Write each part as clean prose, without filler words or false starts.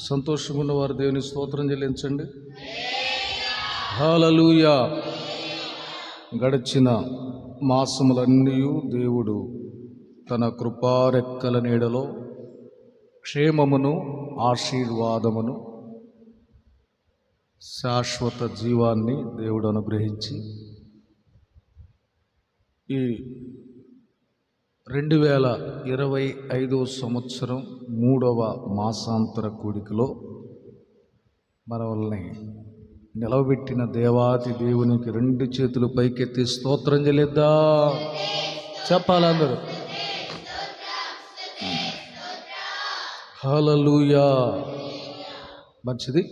సంతోషంగా ఉన్నవారు దేవుని స్తోత్రం చెల్లించండి. హల్లెలూయా. గడిచిన మాసములన్నీ దేవుడు తన కృపారెక్కల నీడలో క్షేమమును, ఆశీర్వాదమును, శాశ్వత జీవాన్ని దేవుడు అనుగ్రహించి ఈ 2025 సంవత్సరం 3వ మాసాంతర కూడికలో మనల్ని నిలవబెట్టిన దేవాది దేవునికి 2 చేతులు పైకెత్తి స్తోత్రం చెల్లిద్దా. చెప్పాలందరూ హల్లెలూయా. మంచిది.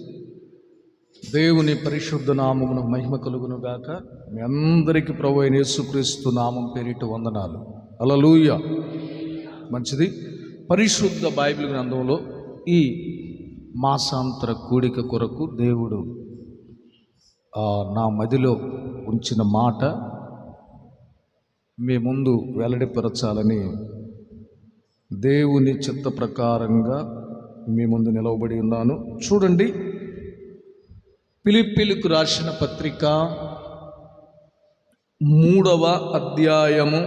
దేవుని పరిశుద్ధ నామమును మహిమ కలుగును గాక. మీ అందరికీ ప్రభువైన యేసుక్రీస్తు నామం పేరిట వందనాలు. హల్లెలూయా. మంచిది. పరిశుద్ధ బైబిల్ గ్రంథంలో ఈ మాసాంతర కూడిక కొరకు దేవుడు నా మదిలో ఉంచిన మాట మీ ముందు వెల్లడిపరచాలని దేవుని చిత్త ప్రకారంగా మీ ముందు నిలవబడి ఉన్నాను. చూడండి, ఫిలిప్పీలకు రాసిన పత్రిక 3వ అధ్యాయము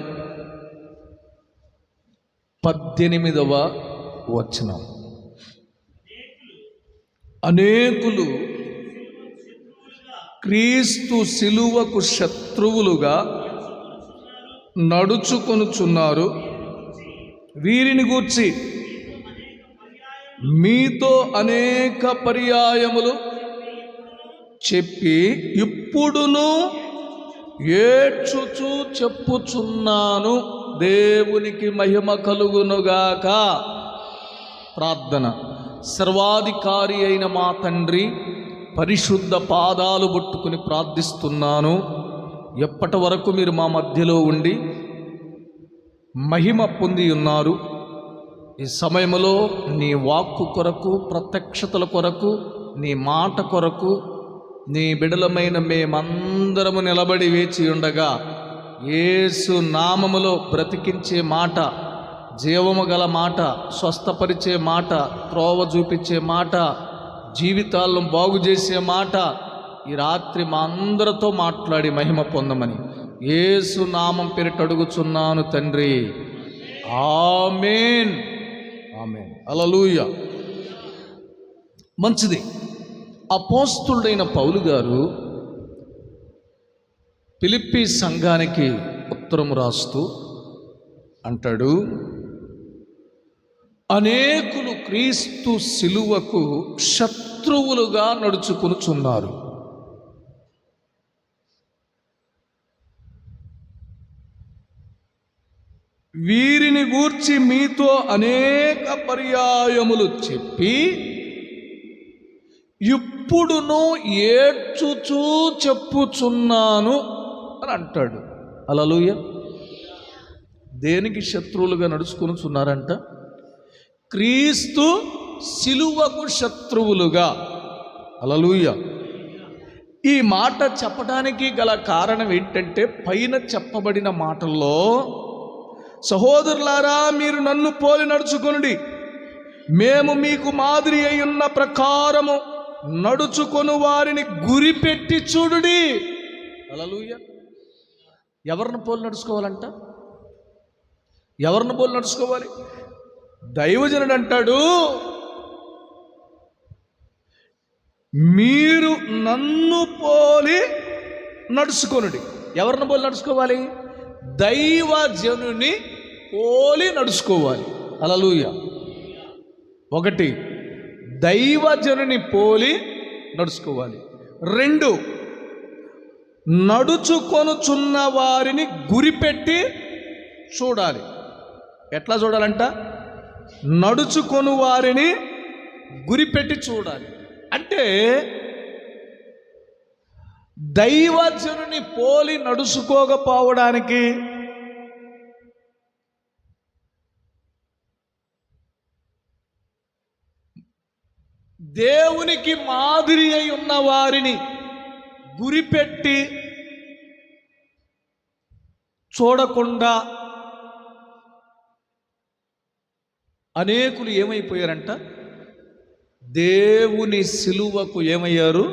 18వ వచనం. అనేకులు క్రీస్తు శిలువకు శత్రువులుగా నడుచుకొనుచున్నారు. వీరిని గూర్చి మీతో అనేక పర్యాయములు చెప్పి ఇప్పుడును ఏడ్చుచూ చెప్పుచున్నాను. దేవునికి మహిమ కలుగునుగాక. ప్రార్థన. సర్వాధికారి అయిన మా తండ్రి, పరిశుద్ధ పాదాలు పట్టుకుని ప్రార్థిస్తున్నాను. ఎప్పటి వరకు మీరు మా మధ్యలో ఉండి మహిమ పొంది ఉన్నారు. ఈ సమయంలో నీ వాక్కు కొరకు, ప్రత్యక్షతల కొరకు, నీ మాట కొరకు నీ బిడలమైన మేమందరము నిలబడి వేచి ఉండగా, యేసు నామములో బ్రతికించే మాట, జీవము గల మాట, స్వస్థపరిచే మాట, త్రోవ చూపించే మాట, జీవితాలను బాగు చేసే మాట ఈ రాత్రి మా అందరితో మాట్లాడి మహిమ పొందమని యేసు నామం పేరిట అడుగుచున్నాను తండ్రి. ఆమేన్. ఆమేన్. హల్లెలూయా. మంచిది. అపోస్తులుడైన పౌలు గారు ఫిలిప్పీ సంఘానికి ఉత్తరం రాస్తూ అంటాడు, అనేకులు క్రీస్తు శిలువకు శత్రువులుగా నడుచుకొనుచున్నారు. వీరిని గూర్చి మీతో అనేక పర్యాయములు చెప్పి ఇప్పుడును ఏడ్చుచూ చెప్పుచున్నాను అని అంటాడు. హల్లెలూయా. దేనికి శత్రువులుగా నడుచుకొనుచున్నారంట? క్రీస్తు శిలువకు శత్రువులుగా. హల్లెలూయా. ఈ మాట చెప్పడానికి గల కారణం ఏంటంటే, పైన చెప్పబడిన మాటల్లో సహోదరులారా, మీరు నన్ను పోలి నడుచుకొనుడి, మేము మీకు మాదిరి అయి ఉన్న ప్రకారము నడుచుకొను వారిని గురిపెట్టి చూడుడి. హల్లెలూయా. ఎవరిని పోలి నడుచుకోవాలంట? ఎవరిని పోలి నడుచుకోవాలి? దైవజనుడు అంటాడు, మీరు నన్ను పోలి నడుచుకొనుడి. ఎవరిని పోలి నడుచుకోవాలి? దైవజనుని పోలి నడుచుకోవాలి. హల్లెలూయా. 1, దైవజనుని పోలి నడుచుకోవాలి. 2, నడుచుకొనుచున్న వారిని గురిపెట్టి చూడాలి. ఎట్లా చూడాలంట? నడుచుకొను వారిని గురిపెట్టి చూడాలి. అంటే దైవజనుని పోలి నడుచుకోకపోవడానికి దేవునికి మాదిరి అయి ఉన్న వారిని గురిపెట్టి చూడకుండా అనేకులు ఏమైపోయారంట? దేవుని సిలువకు ఏమయ్యారు?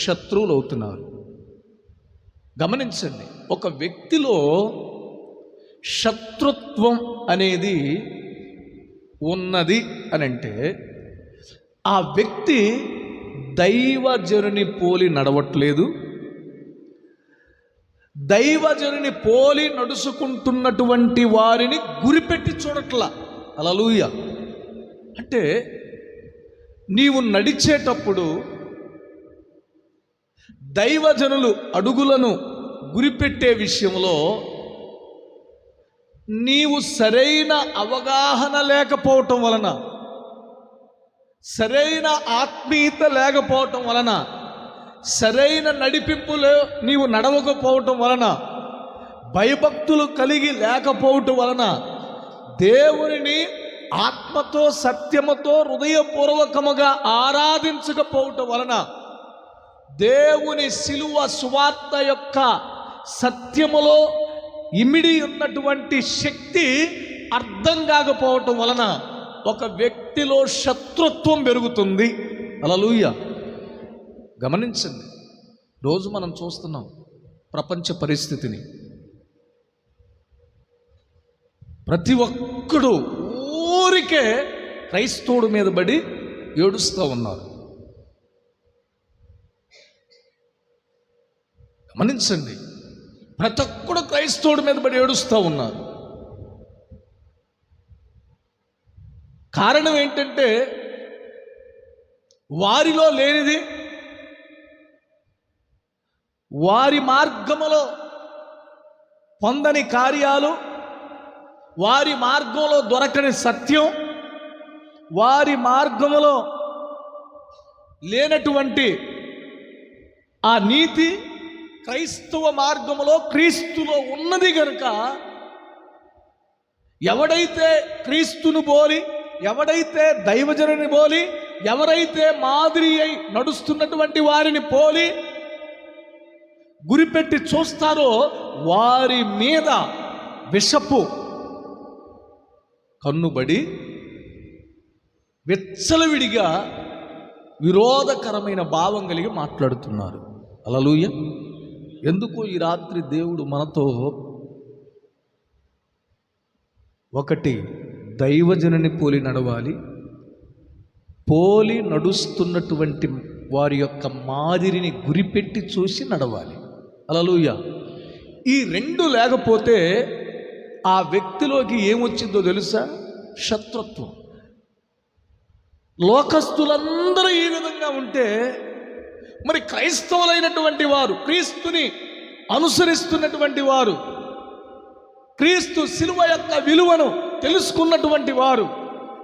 శత్రువులు అవుతున్నారు. గమనించండి, ఒక వ్యక్తిలో శత్రుత్వం అనేది ఉన్నది అని అంటే ఆ వ్యక్తి దైవజనుని పోలి నడవట్లేదు, దైవజనుని పోలి నడుచుకుంటున్నటువంటి వారిని గురిపెట్టి చూడట్లా. హల్లెలూయా. అంటే నీవు నడిచేటప్పుడు దైవజనులు అడుగులను గురిపెట్టే విషయంలో నీవు సరైన అవగాహన లేకపోవటం వలన, సరైన ఆత్మీయత లేకపోవటం వలన, సరైన నడిపింపులో నీవు నడవకపోవటం వలన, భయభక్తులు కలిగి లేకపోవటం వలన, దేవునిని ఆత్మతో సత్యముతో హృదయపూర్వకముగా ఆరాధించకపోవటం వలన, దేవుని సిలువ సువార్త యొక్క సత్యములో ఇమిడి ఉన్నటువంటి శక్తి అర్థం కాకపోవటం వలన ఒక వ్యక్తిలో శత్రుత్వం పెరుగుతుంది. హల్లెలూయా. గమనించండి, రోజు మనం చూస్తున్నాం ప్రపంచ పరిస్థితిని. ప్రతి ఒక్కడు ఊరికే క్రైస్తవుడి మీద పడి ఏడుస్తూ ఉన్నారు. గమనించండి, ప్రతి ఒక్కడు క్రైస్తవుడి మీద పడి ఏడుస్తూ ఉన్నారు. కారణం ఏంటంటే వారిలో లేనిది, వారి మార్గములో పొందని కార్యాలు, వారి మార్గంలో దొరకని సత్యం, వారి మార్గములో లేనటువంటి ఆ నీతి క్రైస్తవ మార్గములో క్రీస్తులో ఉన్నది గనుక ఎవడైతే క్రీస్తును పోలి, ఎవడైతే దైవజనుని పోలి, ఎవరైతే మాదిరి అయి నడుస్తున్నటువంటి వారిని పోలి గురిపెట్టి చూస్తారో వారి మీద విషపు కన్నుబడి విచ్చలవిడిగా విరోధకరమైన భావం కలిగి మాట్లాడుతున్నారు. హల్లెలూయా. ఎందుకు ఈ రాత్రి దేవుడు మనతో ఒకటి, దైవజనుని పోలి నడవాలి, పోలి నడుస్తున్నటువంటి వారి యొక్క మాదిరిని గురిపెట్టి చూసి నడవాలి. హల్లెలూయా. ఈ రెండు లేకపోతే ఆ వ్యక్తిలోకి ఏమొచ్చిందో తెలుసా? శత్రుత్వం. లోకస్తులందరూ ఈ విధంగా ఉంటే మరి క్రైస్తవులైనటువంటి వారు, క్రీస్తుని అనుసరిస్తున్నటువంటి వారు, క్రీస్తు శిలువ యొక్క విలువను తెలుసుకున్నటువంటి వారు,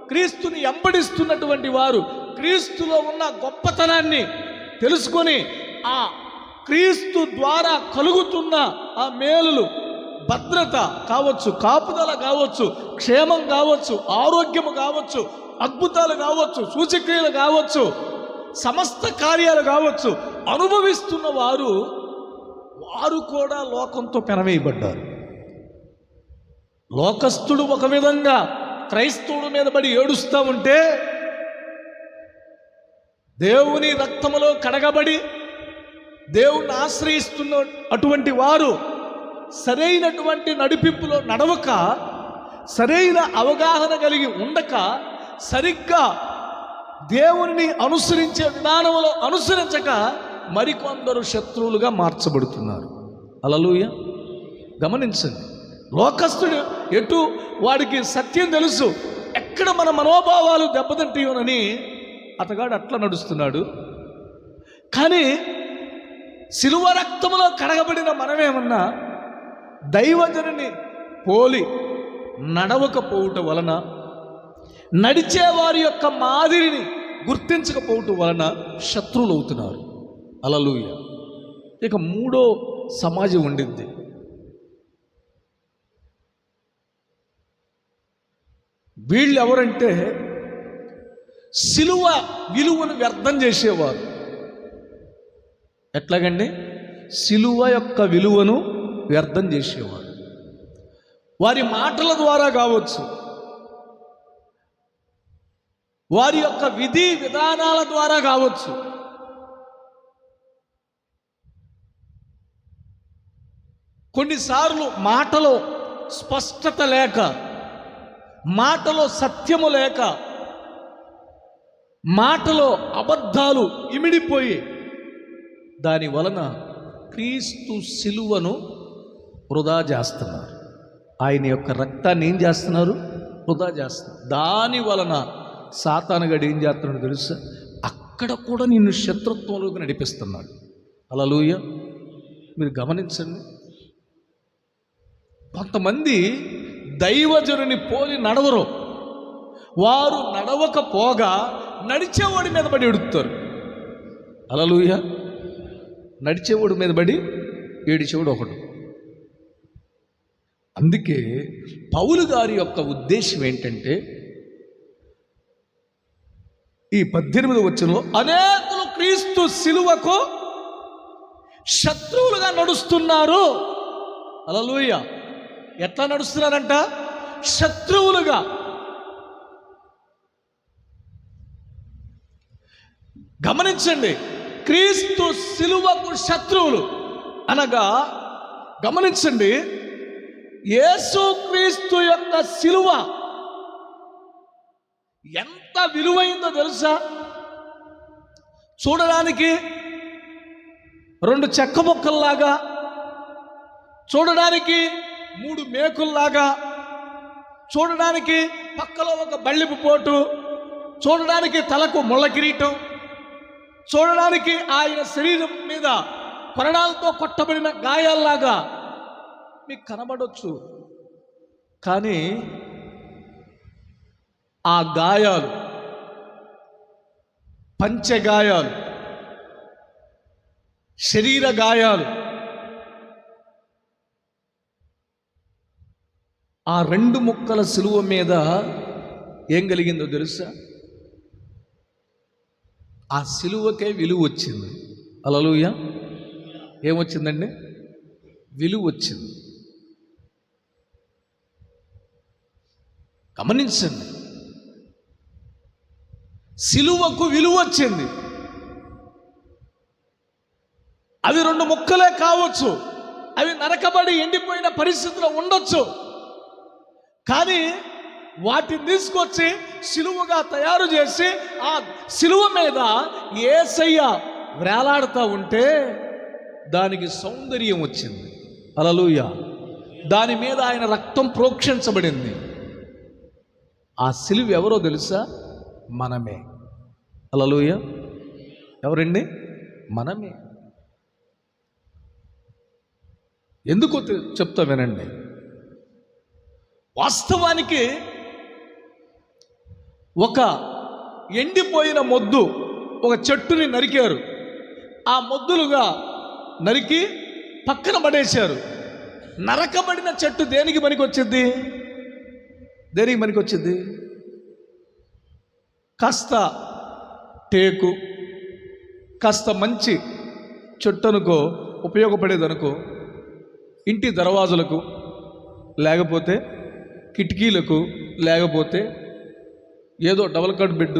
క్రీస్తుని వెంబడిస్తున్నటువంటి వారు, క్రీస్తులో ఉన్న గొప్పతనాన్ని తెలుసుకొని ఆ క్రీస్తు ద్వారా కలుగుతున్న ఆ మేలులు, భద్రత కావచ్చు, కాపుదల కావచ్చు, క్షేమం కావచ్చు, ఆరోగ్యము కావచ్చు, అద్భుతాలు కావచ్చు, సూచక్రియలు కావచ్చు, సమస్త కార్యాలు కావచ్చు అనుభవిస్తున్న వారు కూడా లోకంతో పెనవేయబడ్డారు. లోకస్తుడు ఒక విధంగా క్రైస్తవుడి మీద పడి ఏడుస్తూ ఉంటే, దేవుని రక్తములో కడగబడి దేవుణ్ణి ఆశ్రయిస్తున్న అటువంటి వారు సరైనటువంటి నడిపింపులో నడవక, సరైన అవగాహన కలిగి ఉండక, సరిగ్గా దేవుని అనుసరించే విధానంలో అనుసరించక మరికొందరు శత్రువులుగా మార్చబడుతున్నారు. హల్లెలూయా. గమనించండి, లోకస్తుడు ఎటు వాడికి సత్యం తెలుసు, ఎక్కడ మన మనోభావాలు దెబ్బతింటాయోనని అతగాడు అట్లా నడుస్తున్నాడు. కానీ శిలువ రక్తములో కడగబడిన మనమేమన్నా దైవజనుని పోలి నడవకపోవటం వలన, నడిచే వారి యొక్క మాదిరిని గుర్తించకపోవటం వలన శత్రువులు అవుతున్నారు. హల్లెలూయా. ఇక మూడో సమాజం ఉండింది. వీళ్ళు ఎవరంటే సిలువ విలువను వ్యర్థం చేసేవారు. ఎట్లాగండి? సిలువ యొక్క విలువను వ్యర్థం చేసేవారు. వారి మాటల ద్వారా కావచ్చు, వారి యొక్క విధి విధానాల ద్వారా కావచ్చు, కొన్నిసార్లు మాటలో స్పష్టత లేక, మాటలో సత్యము లేక, మాటలో అబద్ధాలు ఇమిడిపోయి దాని వలన క్రీస్తు శిలువను వృధా చేస్తున్నారు. ఆయన యొక్క రక్తాన్ని ఏం చేస్తున్నారు? వృధా చేస్తున్నారు. దాని వలన సాతానుగాడు ఏం చేస్తున్నాడు తెలుసా? అక్కడ కూడా నిన్ను శత్రుత్వంలోకి నడిపిస్తున్నాడు. హల్లెలూయా. మీరు గమనించండి, కొంతమంది దైవజనుని పోలి నడవరు. వారు నడవకపోగా నడిచేవాడి మీద పడి ఎడుతారు. హల్లెలూయా. నడిచేవాడి మీద పడి ఏడిచేవాడు ఒకడు. అందుకే పౌలు గారి యొక్క ఉద్దేశం ఏంటంటే, ఈ 18వ వచనంలో అనేకులు క్రీస్తు శిలువకు శత్రువులుగా నడుస్తున్నారు. హల్లెలూయా. ఎట్లా నడుస్తున్నారంట? శత్రువులుగా. గమనించండి, క్రీస్తు శిలువకు శత్రువులు అనగా, గమనించండి, యేసు క్రీస్తు యొక్క శిలువ ఎంత విలువైందో తెలుసా? చూడడానికి 2 చెక్క ముక్కల్లాగా, చూడడానికి 3 మేకుల్లాగా, చూడడానికి పక్కలో ఒక బళ్ళిపు పోటు, చూడడానికి తలకు ముళ్ళ కిరీటం, చూడడానికి ఆయన శరీరం మీద కొరడాలతో కొట్టబడిన గాయాల్లాగా మీకు కనబడొచ్చు. కానీ ఆ గాయాలు, పంచగాయాలు, శరీర గాయాలు, ఆ 2 ముక్కల సిలువ మీద ఏం కలిగిందో తెలుసా? ఆ సిలువకే విలువ వచ్చింది. హల్లెలూయా. ఏమొచ్చిందండి? విలువ వచ్చింది. గమనించండి, సిలువకు విలువ వచ్చింది. అవి 2 ముక్కలే కావచ్చు, అవి నరకబడి ఎండిపోయిన పరిస్థితిలో ఉండొచ్చు. కానీ వాటిని తీసుకొచ్చి సిలువగా తయారు చేసి ఆ సిలువ మీద యేసయ్య వేలాడుతూ ఉంటే దానికి సౌందర్యం వచ్చింది. హల్లెలూయా. దాని మీద ఆయన రక్తం ప్రోక్షించబడింది. ఆ సిలువ ఎవరో తెలుసా? మనమే. హల్లెలూయా. ఎవరండి? మనమే. ఎందుకో చెప్తా వినండి. వాస్తవానికి ఒక ఎండిపోయిన మొద్దు, ఒక చెట్టుని నరికారు. ఆ మొద్దులుగా నరికి పక్కన పడేశారు. నరకబడిన చెట్టు దేనికి పనికొచ్చింది? దేనికి పనికొచ్చింది? కాస్త టేకు, కాస్త మంచి చెట్టు అనుకో, ఉపయోగపడేదనుకో, ఇంటి దర్వాజులకు, లేకపోతే కిటికీలకు, లేకపోతే ఏదో డబుల్ కట్ బెడ్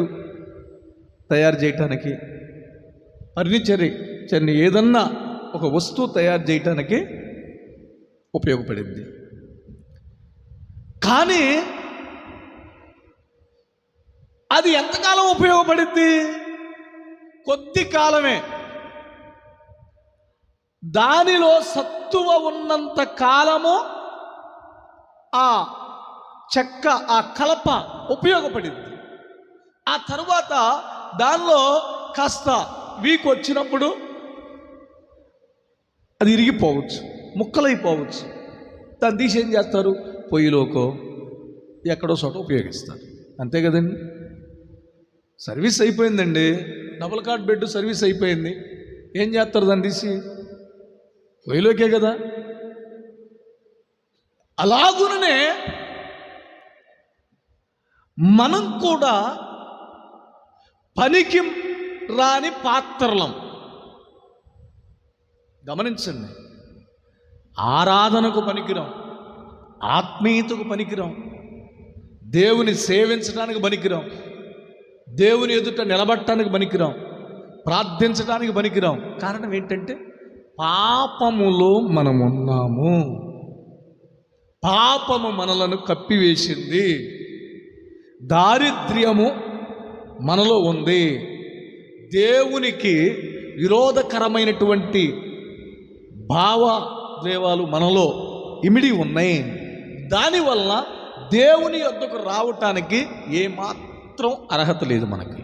తయారు చేయటానికి, ఫర్నిచర్ ఏదన్నా ఒక వస్తువు తయారు చేయటానికి ఉపయోగపడింది. కానీ అది ఎంతకాలం ఉపయోగపడింది? కొద్ది కాలమే. దానిలో సత్తువ ఉన్నంత కాలము ఆ చెక్క, ఆ కలప ఉపయోగపడింది. ఆ తరువాత దానిలో కాస్త వీక్ వచ్చినప్పుడు అది ఇరిగిపోవచ్చు, ముక్కలైపోవచ్చు. దాన్ని తీసి ఏం చేస్తారు? పొయ్యిలోకో ఎక్కడో చోట ఉపయోగిస్తారు. అంతే కదండి. సర్వీస్ అయిపోయిందండి, డబుల్ కాట్ బెడ్ సర్వీస్ అయిపోయింది. ఏం చేస్తారు? దాన్ని తీసి పొయ్యిలోకే కదా. అలాగునే మనం కూడా పనికి రాని పాత్రలం. గమనించండి, ఆరాధనకు పనికిరాం, ఆత్మీయతకు పనికిరాం, దేవుని సేవించడానికి పనికిరాం. దేవుని ఎదుట నిలబడటానికి పనికిరాం, ప్రార్థించడానికి పనికిరాం. కారణం ఏంటంటే పాపములో మనమున్నాము. పాపము మనలను కప్పివేసింది, దారిద్ర్యము మనలో ఉంది, దేవునికి విరోధకరమైనటువంటి భావోద్వేగాలు మనలో ఇమిడి ఉన్నాయి. దానివల్ల దేవుని యొద్దకు రావటానికి ఏమాత్రం అర్హత లేదు మనకి.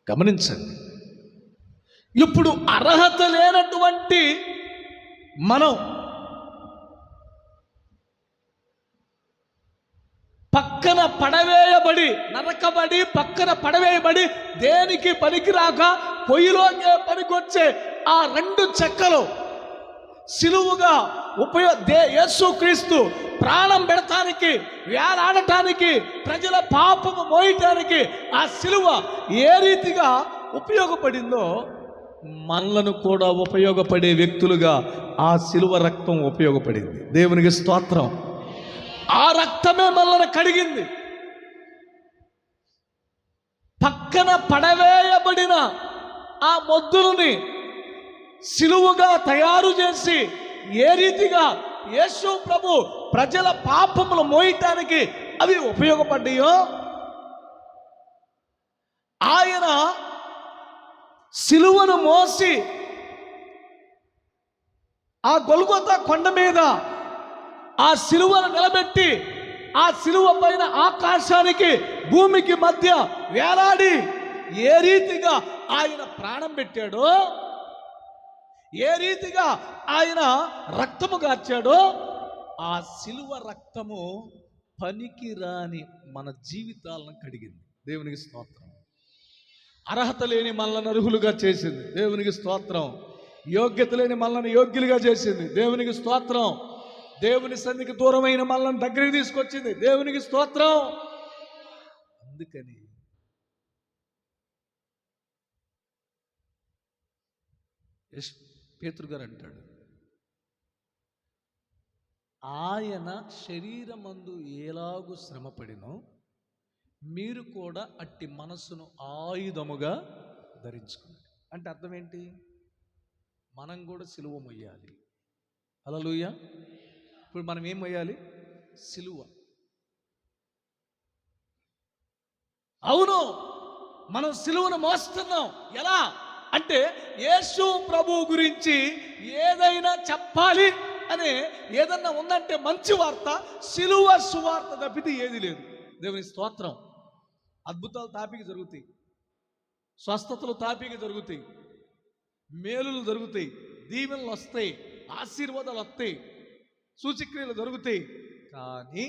గమనించండి. ఇప్పుడు అర్హత లేనటువంటి మనం పక్కన పడవేయబడి, నరకబడి, పక్కన పడవేయబడి, దేనికి పనికిరాక పొయ్యిలోకే పనికొచ్చే ఆ 2 చెక్కలు సిలువుగా యేసుక్రీస్తు ప్రాణం పెడటానికి, వేలాడటానికి, ప్రజల పాపము మోయటానికి ఆ సిలువ ఏ రీతిగా ఉపయోగపడిందో మనలను కూడా ఉపయోగపడే వ్యక్తులుగా ఆ సిలువ రక్తం ఉపయోగపడింది. దేవునికి స్తోత్రం. ఆ రక్తమే మనల్ని కడిగింది. పక్కన పడవేయబడిన ఆ మొద్దులని సిలువగా తయారు చేసి ఏ రీతిగా యేసు ప్రభు ప్రజల పాపములు మోయటానికి అవి ఉపయోగపడ్డాయో, ఆయన సిలువను మోసి ఆ గొల్గొతా కొండ మీద ఆ సిలువను నిలబెట్టి, ఆ సిలువ పైన ఆకాశానికి భూమికి మధ్య వేలాడి ఏ రీతిగా ఆయన ప్రాణం పెట్టాడో, ఏ రీతిగా ఆయన రక్తము గార్చాడో, ఆ సిలువ రక్తము పనికి రాని మన జీవితాలను కడిగింది. దేవునికి స్తోత్రం. అర్హత లేని మనల్ని అర్హులుగా చేసింది. దేవునికి స్తోత్రం. యోగ్యత లేని మనల్ని యోగ్యులుగా చేసింది. దేవునికి స్తోత్రం. దేవుని సన్నిధికి దూరమైన మనల్ని దగ్గరికి తీసుకొచ్చింది. దేవునికి స్తోత్రం. అందుకని పేతురు గారు అంటాడు, ఆయన శరీరమందు ఎలాగు శ్రమపడినో మీరు కూడా అట్టి మనస్సును ఆయుధముగా ధరించుకోండి. అంటే అర్థం ఏంటి? మనం కూడా సిలువ మొయ్యాలి. హల్లెలూయా. ఇప్పుడు మనం ఏం మొయ్యాలి? సిలువ. అవును, మనం సిలువను మోస్తున్నాం. ఎలా అంటే యేసు ప్రభు గురించి ఏదైనా చెప్పాలి అనే ఏదన్నా ఉందంటే మంచి వార్త సిలువ సువార్త తప్పితే ఏది లేదు. దేవుని స్తోత్రం. అద్భుతాలు తాపికి జరుగుతాయి, స్వస్థతలు తాపికి జరుగుతాయి, మేలులు జరుగుతాయి, దీవెనలు వస్తాయి, ఆశీర్వాదాలు వస్తాయి, సూచక్రియలు జరుగుతాయి. కానీ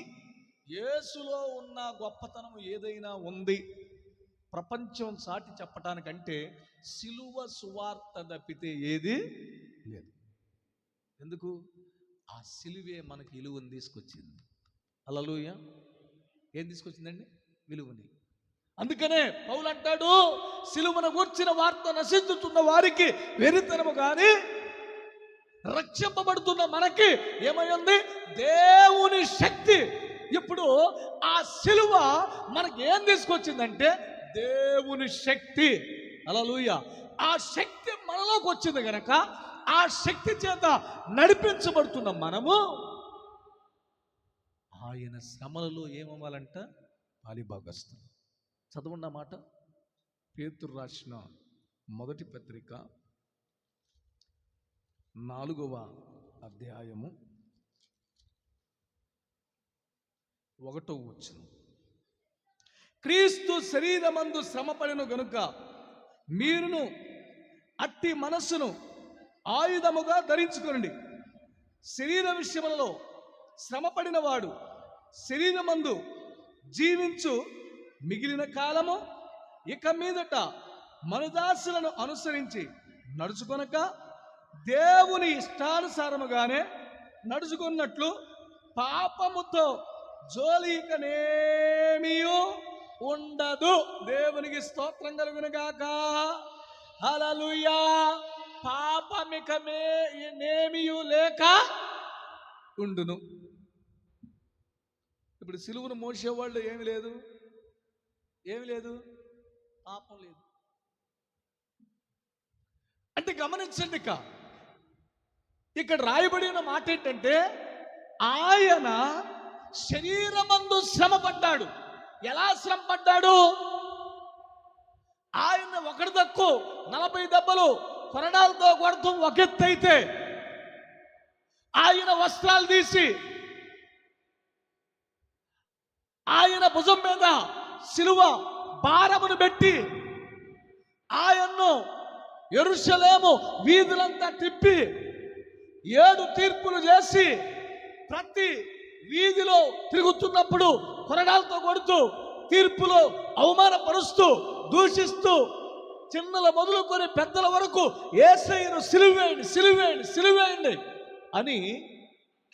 యేసులో ఉన్న గొప్పతనం ఏదైనా ఉంది ప్రపంచం సాటి చెప్పటానికంటే సిలువ సువార్త తప్పితే ఏది లేదు. ఎందుకు? ఆ సిలువే మనకి విలువని తీసుకొచ్చింది. హల్లెలూయా. ఏం తీసుకొచ్చిందండి? విలువని. అందుకనే పౌలు అంటాడు, సిలువను గూర్చిన వార్త నశించుతున్న వారికి వెరితనము కానీ రక్షింపబడుతున్న మనకి ఏమైంది? దేవుని శక్తి. ఇప్పుడు ఆ సిలువ మనకి ఏం తీసుకొచ్చిందంటే దేవుని శక్తి. హల్లెలూయా. ఆ శక్తి మనలోకి వచ్చింది గనక ఆ శక్తి చేత నడిపించబడుతున్న మనము ఆయన శ్రమలలో ఏమవ్వాలంట? పాలిభాగస్తులు. చదవండి మాట. పేతురు రాసిన మొదటి పత్రిక 4వ అధ్యాయము 1వ వచనం. క్రీస్తు శరీరమందు శ్రమపడెను గనుక మీరును అట్టి మనస్సును ఆయుధముగా ధరించుకోండి. శరీర విషయములలో శ్రమపడిన వాడు శరీరమందు జీవించు మిగిలిన కాలము ఇక మీదట మనదాసులను అనుసరించి నడుచుకొనక దేవుని ఇష్టానుసారముగానే నడుచుకున్నట్లు పాపముతో జోలికనేమియూ ఉండదు. దేవునికి స్తోత్రం కలుగునుగాక. హల్లెలూయా. పాపమికమేమియూ లేక ఉండును. ఇప్పుడు సిలువను మోసేవాళ్ళు ఏమి లేదు, ఏమి లేదు, పాపం లేదు. అంటే గమనించండి, ఇక్కడ రాయబడిన మాట ఏంటంటే ఆయన శరీరమందు శ్రమ పడ్డాడు. ఎలా శ్రమ పడ్డాడు? ఆయన ఒకటి తక్కువ 40 దెబ్బలు కొరడాలతో కొడతాం ఒక ఎత్తు అయితే, ఆయన వస్త్రాలు తీసి ఆయన భుజం మీద సిలువ భారమును పెట్టి ఆయన్ను యెరూషలేము వీధులంతా తిప్పి 7 తీర్పులు చేసి ప్రతి వీధిలో తిరుగుతున్నప్పుడు కొరడాలతో కొడుతూ తీర్పులో అవమానపరుస్తూ దూషిస్తూ చిన్నల మొదలుకొని పెద్దల వరకు యేసయ్యను సిలువేయండి సిలువేయండి సిలువేయండి అని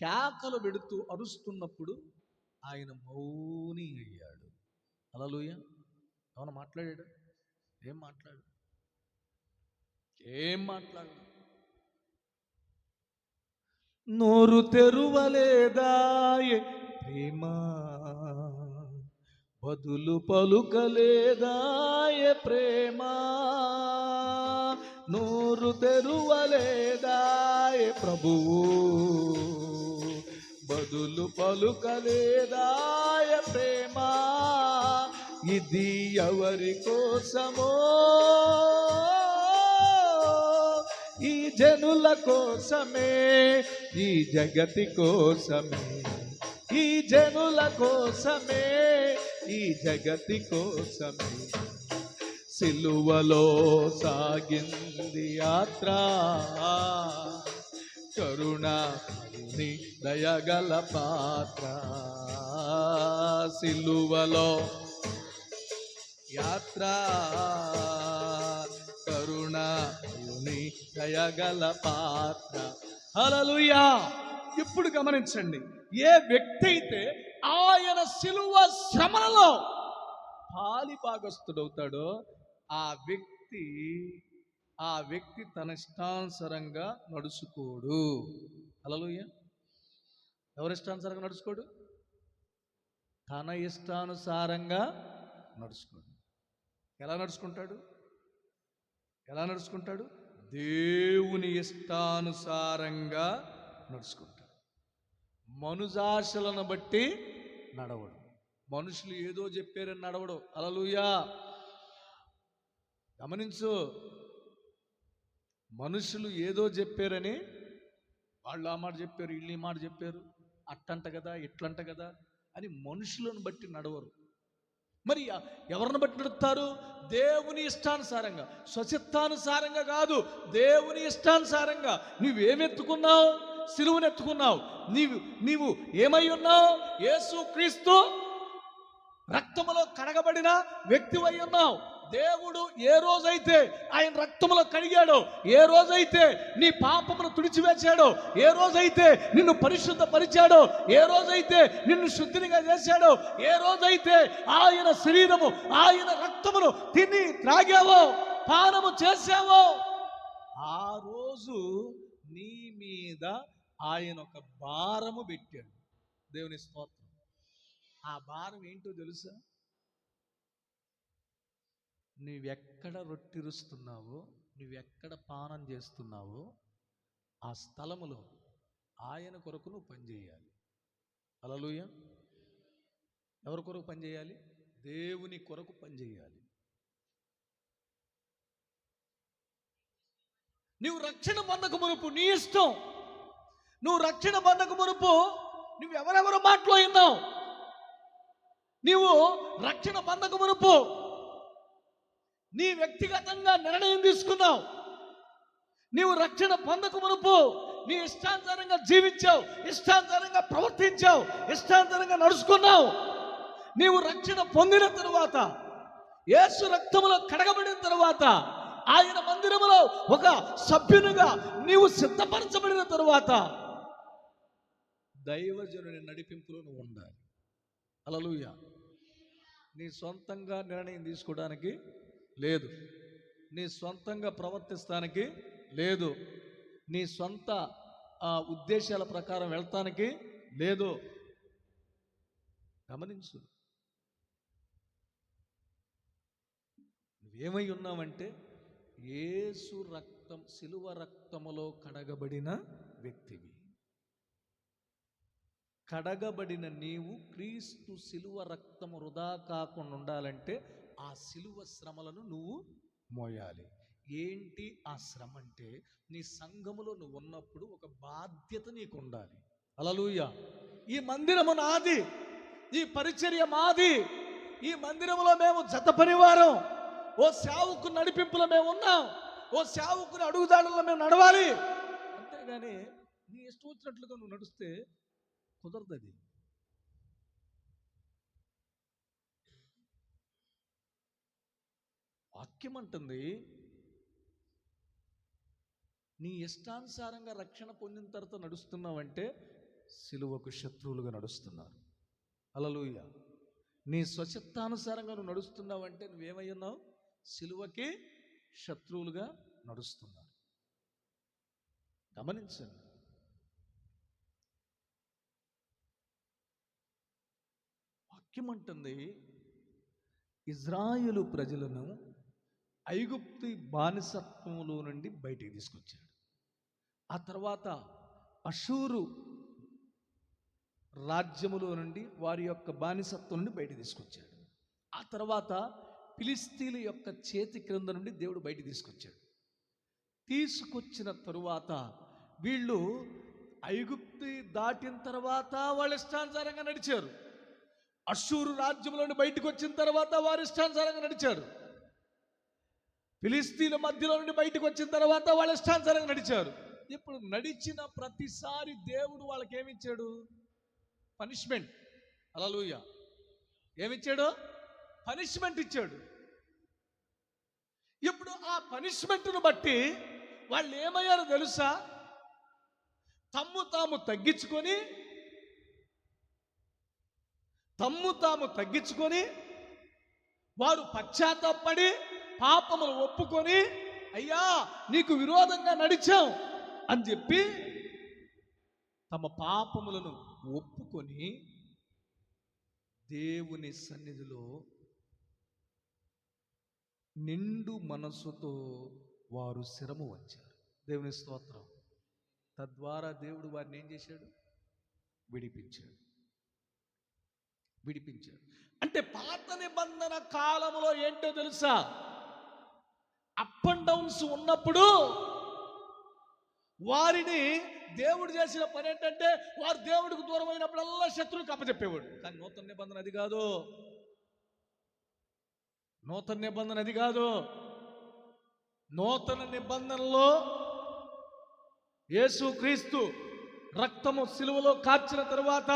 కేకలు పెడుతూ అరుస్తున్నప్పుడు ఆయన మౌని అయ్యాడు. హల్లెలూయా. ఏమన్నా మాట్లాడాడు? ఏం మాట్లాడు? నోరు తెరువలేదాయే ప్రేమ, బదులు పలుకలేదాయే ప్రేమ. నోరు తెరువలేదాయే ప్రభువు, బదులు పలుకలేదాయే ప్రేమ. ఇది ఎవరి కోసమో? ఈ జనుల కోసమే, ఈ జగతి కోసమే, ఈ జనుల కోసమే, ఈ జగతి కోసమే. సిలువలో సాగింది యాత్ర, కరుణామయుని దయగల పాత్ర. సిలువలో యాత్ర, కరుణామయుని దయగల పాత్ర. హల్లెలూయా. ఇప్పుడు గమనించండి, ఏ వ్యక్తి అయితే ఆయన సిలువ శ్రమలలో పాలిభాగస్తుడవుతాడో ఆ వ్యక్తి తన ఇష్టానుసారంగా నడుచుకోడు. హల్లెలూయా. ఎవరి ఇష్టానుసారంగా నడుచుకోడు? తన ఇష్టానుసారంగా నడుచుకోడు. ఎలా నడుచుకుంటాడు? దేవుని ఇష్టానుసారంగా నడుచుకుంటాడు. మనుజాశలను బట్టి నడవడు. మనుషులు ఏదో చెప్పారని నడవడు. హల్లెలూయా. గమనించు, మనుషులు ఏదో చెప్పారని వాళ్ళు ఆ మాట చెప్పారు, వీళ్ళు ఈ మాట చెప్పారు, అట్టంట కదా ఇట్లంట కదా అని మనుషులను బట్టి నడవరు. మరి ఎవరిని బట్టి నడుస్తారు? దేవుని ఇష్టానుసారంగా, స్వచిత్తానుసారంగా కాదు, దేవుని ఇష్టానుసారంగా. నువ్వేమెత్తుకున్నావు? సిలువను ఎత్తుకున్నావు. నీవు ఏమై ఉన్నావు? యేసు క్రీస్తు రక్తములో కడగబడిన వ్యక్తివై ఉన్నావు. దేవుడు ఏ రోజైతే ఆయన రక్తములో కడిగాడో, ఏ రోజైతే నీ పాపమును తుడిచివేశాడో, ఏ రోజైతే నిన్ను పరిశుద్ధపరిచాడో, ఏ రోజైతే నిన్ను శుద్ధినిగా చేశాడో, ఏ రోజైతే ఆయన శరీరము ఆయన రక్తమును తిని త్రాగావో, పానము చేశావో, ఆ రోజు నీ మీద ఆయన ఒక భారము పెట్టాడు. దేవుని స్తోత్రం. ఆ భారం ఏంటో తెలుసా? నువ్వెక్కడ రొట్టిరుస్తున్నావో, నువ్వెక్కడ పానం చేస్తున్నావో ఆ స్థలములో ఆయన కొరకు నువ్వు పనిచేయాలి. హల్లెలూయా. ఎవరి కొరకు పనిచేయాలి? దేవుని కొరకు పనిచేయాలి. నువ్వు రక్షణ పొందక మునుపు నీ ఇష్టం. నువ్వు రక్షణ పొందక మునుపు నువ్వు ఎవరెవరు మాటలో విన్నావు. నీవు రక్షణ పొందక మునుపు నీ వ్యక్తిగతంగా నిర్ణయం తీసుకున్నావు. నీవు రక్షణ పొందక మునుపు నీ ఇష్టానుసారంగా జీవించావు, ఇష్టానుసారంగా ప్రవర్తించావు, ఇష్టానుసారంగా నడుచుకున్నావు. నీవు రక్షణ పొందిన తరువాత, యేసు రక్తములో కడగబడిన తరువాత, ఆయన మందిరములో ఒక సభ్యునిగా నీవు సిద్ధపరచబడిన తరువాత దైవజనుని నడిపింపులో నువ్వు ఉండాలి. హల్లెలూయా. నీ సొంతంగా నిర్ణయం తీసుకోవడానికి లేదు, నీ సొంతంగా ప్రవర్తిస్తానికి లేదు, నీ సొంత ఉద్దేశాల ప్రకారం వెళ్తానికి లేదు. గమనించు. ఏమై ఉన్నామంటే యేసు రక్తం, శిలువ రక్తములో కడగబడిన వ్యక్తివి. కడగబడిన నీవు క్రీస్తు శిలువ రక్తము వృధా కాకుండా ఉండాలంటే ఆ శిలువ శ్రమలను నువ్వు మోయాలి. ఏంటి ఆ శ్రమ అంటే, నీ సంఘములో నువ్వు ఉన్నప్పుడు ఒక బాధ్యత నీకు ఉండాలి. హల్లెలూయా. ఈ మందిరము నాది, ఈ పరిచర్య మాది, ఈ మందిరములో మేము జత పరివారం, ఓ సేవకుని నడిపింపులో మేము ఉన్నాం, ఓ సేవకుని అడుగుదాడుల్లో మేము నడవాలి. అంతేగాని నీ ఇష్టం వచ్చినట్లుగా నువ్వు నడిస్తే కుదరదు. అది వాక్యం అంటుంది, నీ ఇష్టానుసారంగా రక్షణ పొందిన తర్వాత నడుస్తున్నావంటే సిలువకు శత్రువులుగా నడుస్తున్నారు. హల్లెలూయా. నీ స్వచిత్తానుసారంగా నువ్వు నడుస్తున్నావంటే నువ్వేమై ఉన్నావు? సిలువకి శత్రువులుగా నడుస్తున్నారు. గమనించండి. వాక్యం అంటుంది, ఇజ్రాయేలు ప్రజలను ఐగుప్తు బానిసత్వంలో నుండి బయటికి తీసుకొచ్చాడు. ఆ తర్వాత అషూరు రాజ్యములో నుండి, వారి యొక్క బానిసత్వం నుండి బయటికి తీసుకొచ్చాడు. ఆ తర్వాత ఫిలిస్తీన్ల యొక్క చేతి క్రింద నుండి దేవుడు బయటికి తీసుకొచ్చాడు. తీసుకొచ్చిన తరువాత వీళ్ళు ఐగుప్తు దాటిన తర్వాత వాళ్ళ ఇష్టానుసారంగా నడిచారు. అషూరు రాజ్యంలో నుండి బయటకు వచ్చిన తర్వాత వారి ఇష్టానుసారంగా నడిచారు. ఫిలిస్తీన్ల మధ్యలో నుండి బయటకు వచ్చిన తర్వాత వాళ్ళ ఇష్టానుసారంగా నడిచారు. ఇప్పుడు నడిచిన ప్రతిసారి దేవుడు వాళ్ళకి ఏమిచ్చాడు? పనిష్మెంట్. హల్లెలూయా. ఏమిచ్చాడు? పనిష్మెంట్ ఇచ్చాడు. ఇప్పుడు ఆ పనిష్మెంట్ను బట్టి వాళ్ళు ఏమయ్యారో తెలుసా? తమ్ము తాము తగ్గించుకొని వారు పశ్చాత్తాపడి పాపములు ఒప్పుకొని, అయ్యా నీకు విరోధంగా నడిచాం అని చెప్పి తమ పాపములను ఒప్పుకొని దేవుని సన్నిధిలో నిండు మనస్సుతో వారు శిరము వంచారు. దేవుని స్తోత్రం. తద్వారా దేవుడు వారిని ఏం చేశాడు? విడిపించాడు. అంటే పాత నిబంధన కాలంలో ఏంటో తెలుసా? అప్ అండ్ డౌన్స్ ఉన్నప్పుడు వారిని దేవుడు చేసిన పని ఏంటంటే, వారు దేవుడికి దూరం అయినప్పుడల్లా శత్రువులకు అప్పచెప్పేవాడు. కానీ నూతన నిబంధన అది కాదు. నూతన నిబంధనలో యేసుక్రీస్తు రక్తము సిలువలో కార్చిన తరువాత,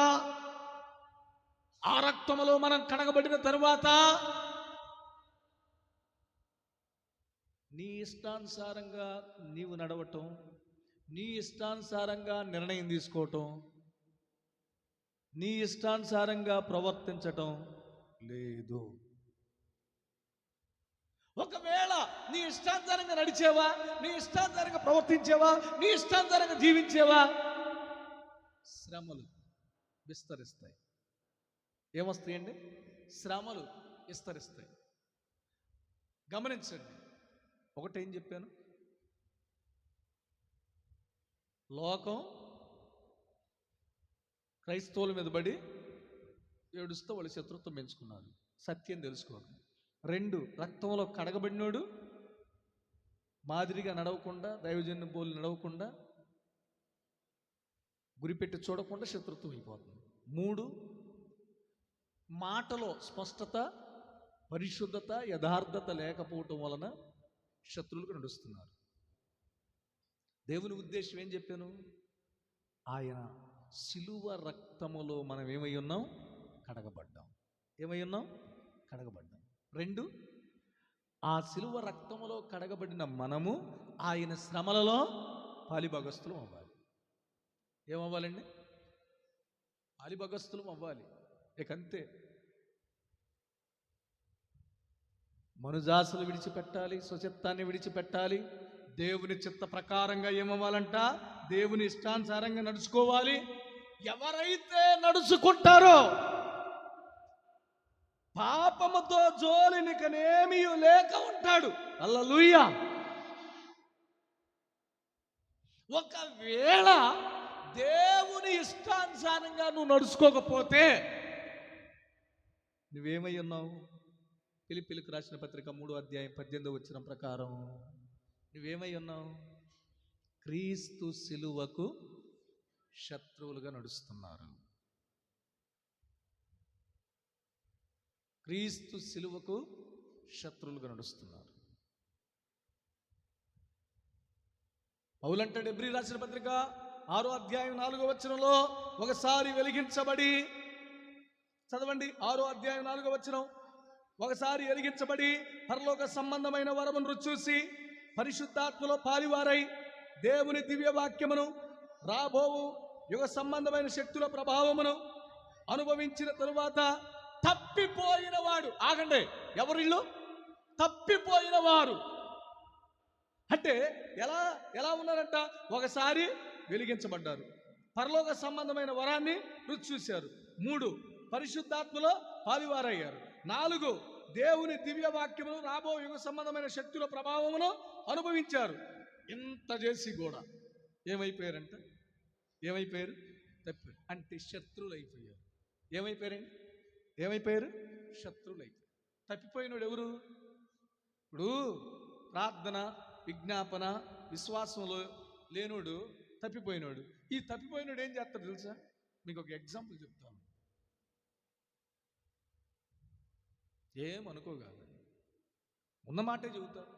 ఆ రక్తములో మనం కడగబడిన తరువాత, నీ ఇష్టానుసారంగా నీవు నడవటం, నీ ఇష్టానుసారంగా నిర్ణయం తీసుకోవటం, నీ ఇష్టానుసారంగా ప్రవర్తించటం లేదు. ఒకవేళ నీ ఇష్టానుసారంగా నడిచేవా, నీ ఇష్టానుసారంగా ప్రవర్తించేవా, నీ ఇష్టానుసారంగా జీవించేవా, శ్రమలు విస్తరిస్తాయి. ఏమొస్తాయండి? శ్రమలు విస్తరిస్తాయి. గమనించండి. ఒకటేం చెప్పాను? లోకం క్రైస్తవుల మీద పడి ఏడుస్తూ వాళ్ళు శత్రుత్వం పెంచుకున్నారు, సత్యం తెలుసుకోరు. 2, రక్తంలో కడగబడినోడు మాదిరిగా నడవకుండా, దైవజన్య బోలు నడవకుండా, గురిపెట్టి చూడకుండా శత్రుత్వం అయిపోతుంది. 3, మాటలో స్పష్టత, పరిశుద్ధత, యథార్థత లేకపోవటం వలన శత్రువులకు నడుస్తున్నారు. దేవుని ఉద్దేశం ఏం చెప్పాను? ఆయన శిలువ రక్తములో మనం ఏమై ఉన్నాం? కడగబడ్డాం. ఏమై ఉన్నాం? కడగబడ్డాం. 2, ఆ శిలువ రక్తములో కడగబడిన మనము ఆయన శ్రమలలో పాలిభాగస్తులం అవ్వాలి. ఏమవ్వాలండి? పాలిభాగస్తులం అవ్వాలి. ఇకంతే. మనుజాసులు విడిచిపెట్టాలి, స్వచిత్తాన్ని విడిచిపెట్టాలి. దేవుని చిత్త ప్రకారంగా ఏమవ్వాలంట? దేవుని ఇష్టానుసారంగా నడుచుకోవాలి. ఎవరైతే నడుచుకుంటారో పాపముతో జోలినికనేమీ లేక ఉంటాడు. హల్లెలూయా. ఒకవేళ దేవుని ఇష్టానుసారంగా నువ్వు నడుచుకోకపోతే నువ్వేమై ఉన్నావు? ఫిలిప్పీయులకు రాసిన పత్రిక 3:18 ప్రకారం నువ్వేమై ఉన్నావు? క్రీస్తు సిలువకు శత్రువులుగా నడుస్తున్నారు. క్రీస్తు సిలువకు శత్రువులుగా నడుస్తున్నారు. పౌలంటాడు హెబ్రీ రాసిన పత్రిక 6:4 ఒకసారి వెలిగించబడి, చదవండి 6:4 ఒకసారి వెలిగించబడి పరలోక సంబంధమైన వరమును రుచి చూసి పరిశుద్ధాత్మలో పాలివారై దేవుని దివ్య వాక్యమును రాబోవు యుగ సంబంధమైన శక్తుల ప్రభావమును అనుభవించిన తరువాత తప్పిపోయిన వాడు. ఆగండి, ఎవరిళ్ళు? తప్పిపోయిన వారు అంటే ఎలా ఉన్నారంట? ఒకసారి వెలిగించబడ్డారు, పరలోక సంబంధమైన వరాన్ని రుచి చూశారు. 3 పరిశుద్ధాత్మలో పాలివారయ్యారు. 4 దేవుని దివ్య వాక్యమును రాబో యుగ సంబంధమైన శక్తుల ప్రభావమును అనుభవించారు. ఇంత చేసి కూడా ఏమైపోయారంట? తప్పారు అంటే శత్రువులు అయిపోయారు. ఏమైపోయారు? శత్రువులు అయిపోయారు. తప్పిపోయినోడు ఎవరు? ఇప్పుడు ప్రార్థన, విజ్ఞాపన, విశ్వాసంలో లేనోడు తప్పిపోయినోడు. ఈ తప్పిపోయినోడు ఏం చేస్తాడు తెలుసా? మీకు ఒక ఎగ్జాంపుల్ చెప్తాను. ఏమనుకోగాదు, ఉన్నమాటే చెబుతారు.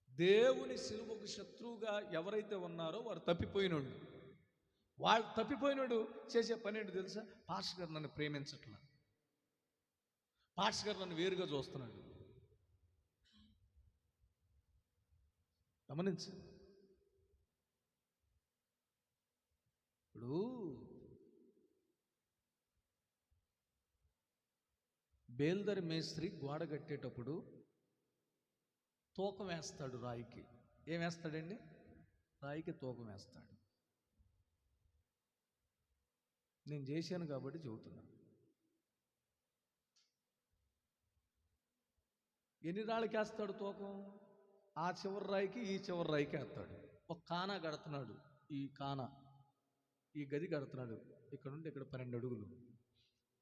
దేవుని సిలువకు శత్రువుగా ఎవరైతే ఉన్నారో వారు తప్పిపోయినోడు. వాళ్ళు తప్పిపోయినోడు చేసే పని ఏంటి తెలుసా? పాస్టర్ గారు నన్ను ప్రేమించట్లా, పాస్టర్ గారు నన్ను వేరుగా చూస్తున్నాడు. గమనించండి. ఇప్పుడు బేల్దరి మేస్త్రి గోడ కట్టేటప్పుడు తూకం వేస్తాడు రాయికి. ఏం వేస్తాడండి? రాయికి తూకం వేస్తాడు. నేను చేశాను కాబట్టి చెబుతున్నా. ఎన్ని రాళ్ళకి వేస్తాడు తూకం? ఆ చివరి రాయికి ఈ చివరి రాయికి వేస్తాడు. ఒక కానా కడుతున్నాడు, ఈ గది కడుతున్నాడు, ఇక్కడ నుండి ఇక్కడ 12 అడుగులు.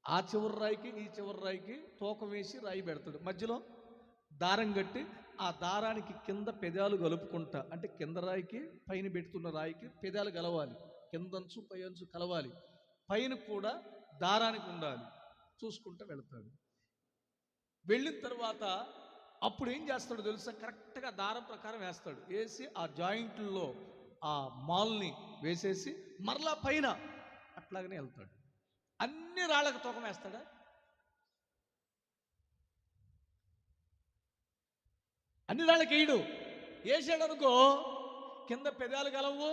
ఆ చివరి రాయికి ఈ చివరి రాయికి తూకం వేసి రాయి పెడతాడు. మధ్యలో దారం కట్టి ఆ దారానికి కింద పెదాలు కలుపుకుంటా, అంటే కింద రాయికి పైన పెడుతున్న రాయికి పెదాలు కలవాలి, కిందంచు పై అంచు కలవాలి, పైన కూడా దారానికి ఉండాలి, చూసుకుంటూ వెళతాడు. వెళ్ళిన తర్వాత అప్పుడు ఏం చేస్తాడు తెలుసా? కరెక్ట్గా దారం ప్రకారం వేస్తాడు. వేసి ఆ జాయింట్లలో ఆ మాల్ని వేసేసి మరలా పైన అట్లాగనే వెళ్తాడు. అన్ని రాళ్ళకు తూకం వేస్తాడా? అన్ని రాళ్ళకి వేయడు. వేసాడు అనుకో, కింద పెదాలు కలవు,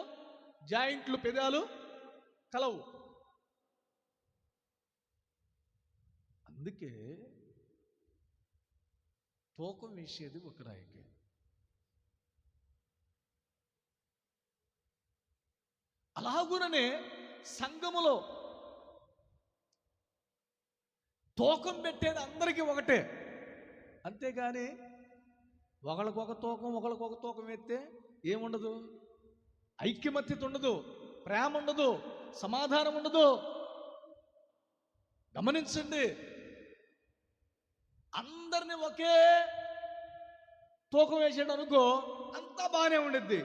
జాయింట్లు పెదాలు కలవు. అందుకే తూకం వేసేది ఒక రాయికి. అలాగుననే సంఘములో తూకం పెట్టేది అందరికీ ఒకటే. అంతేగాని ఒకళ్ళకొక తూకం వేస్తే ఏముండదు? ఐక్యమత్యత ఉండదు, ప్రేమ ఉండదు, సమాధానం ఉండదు. గమనించండి. అందరిని ఒకే తూకం వేసాడు అనుకో, అంతా బాగానే ఉండిద్ది.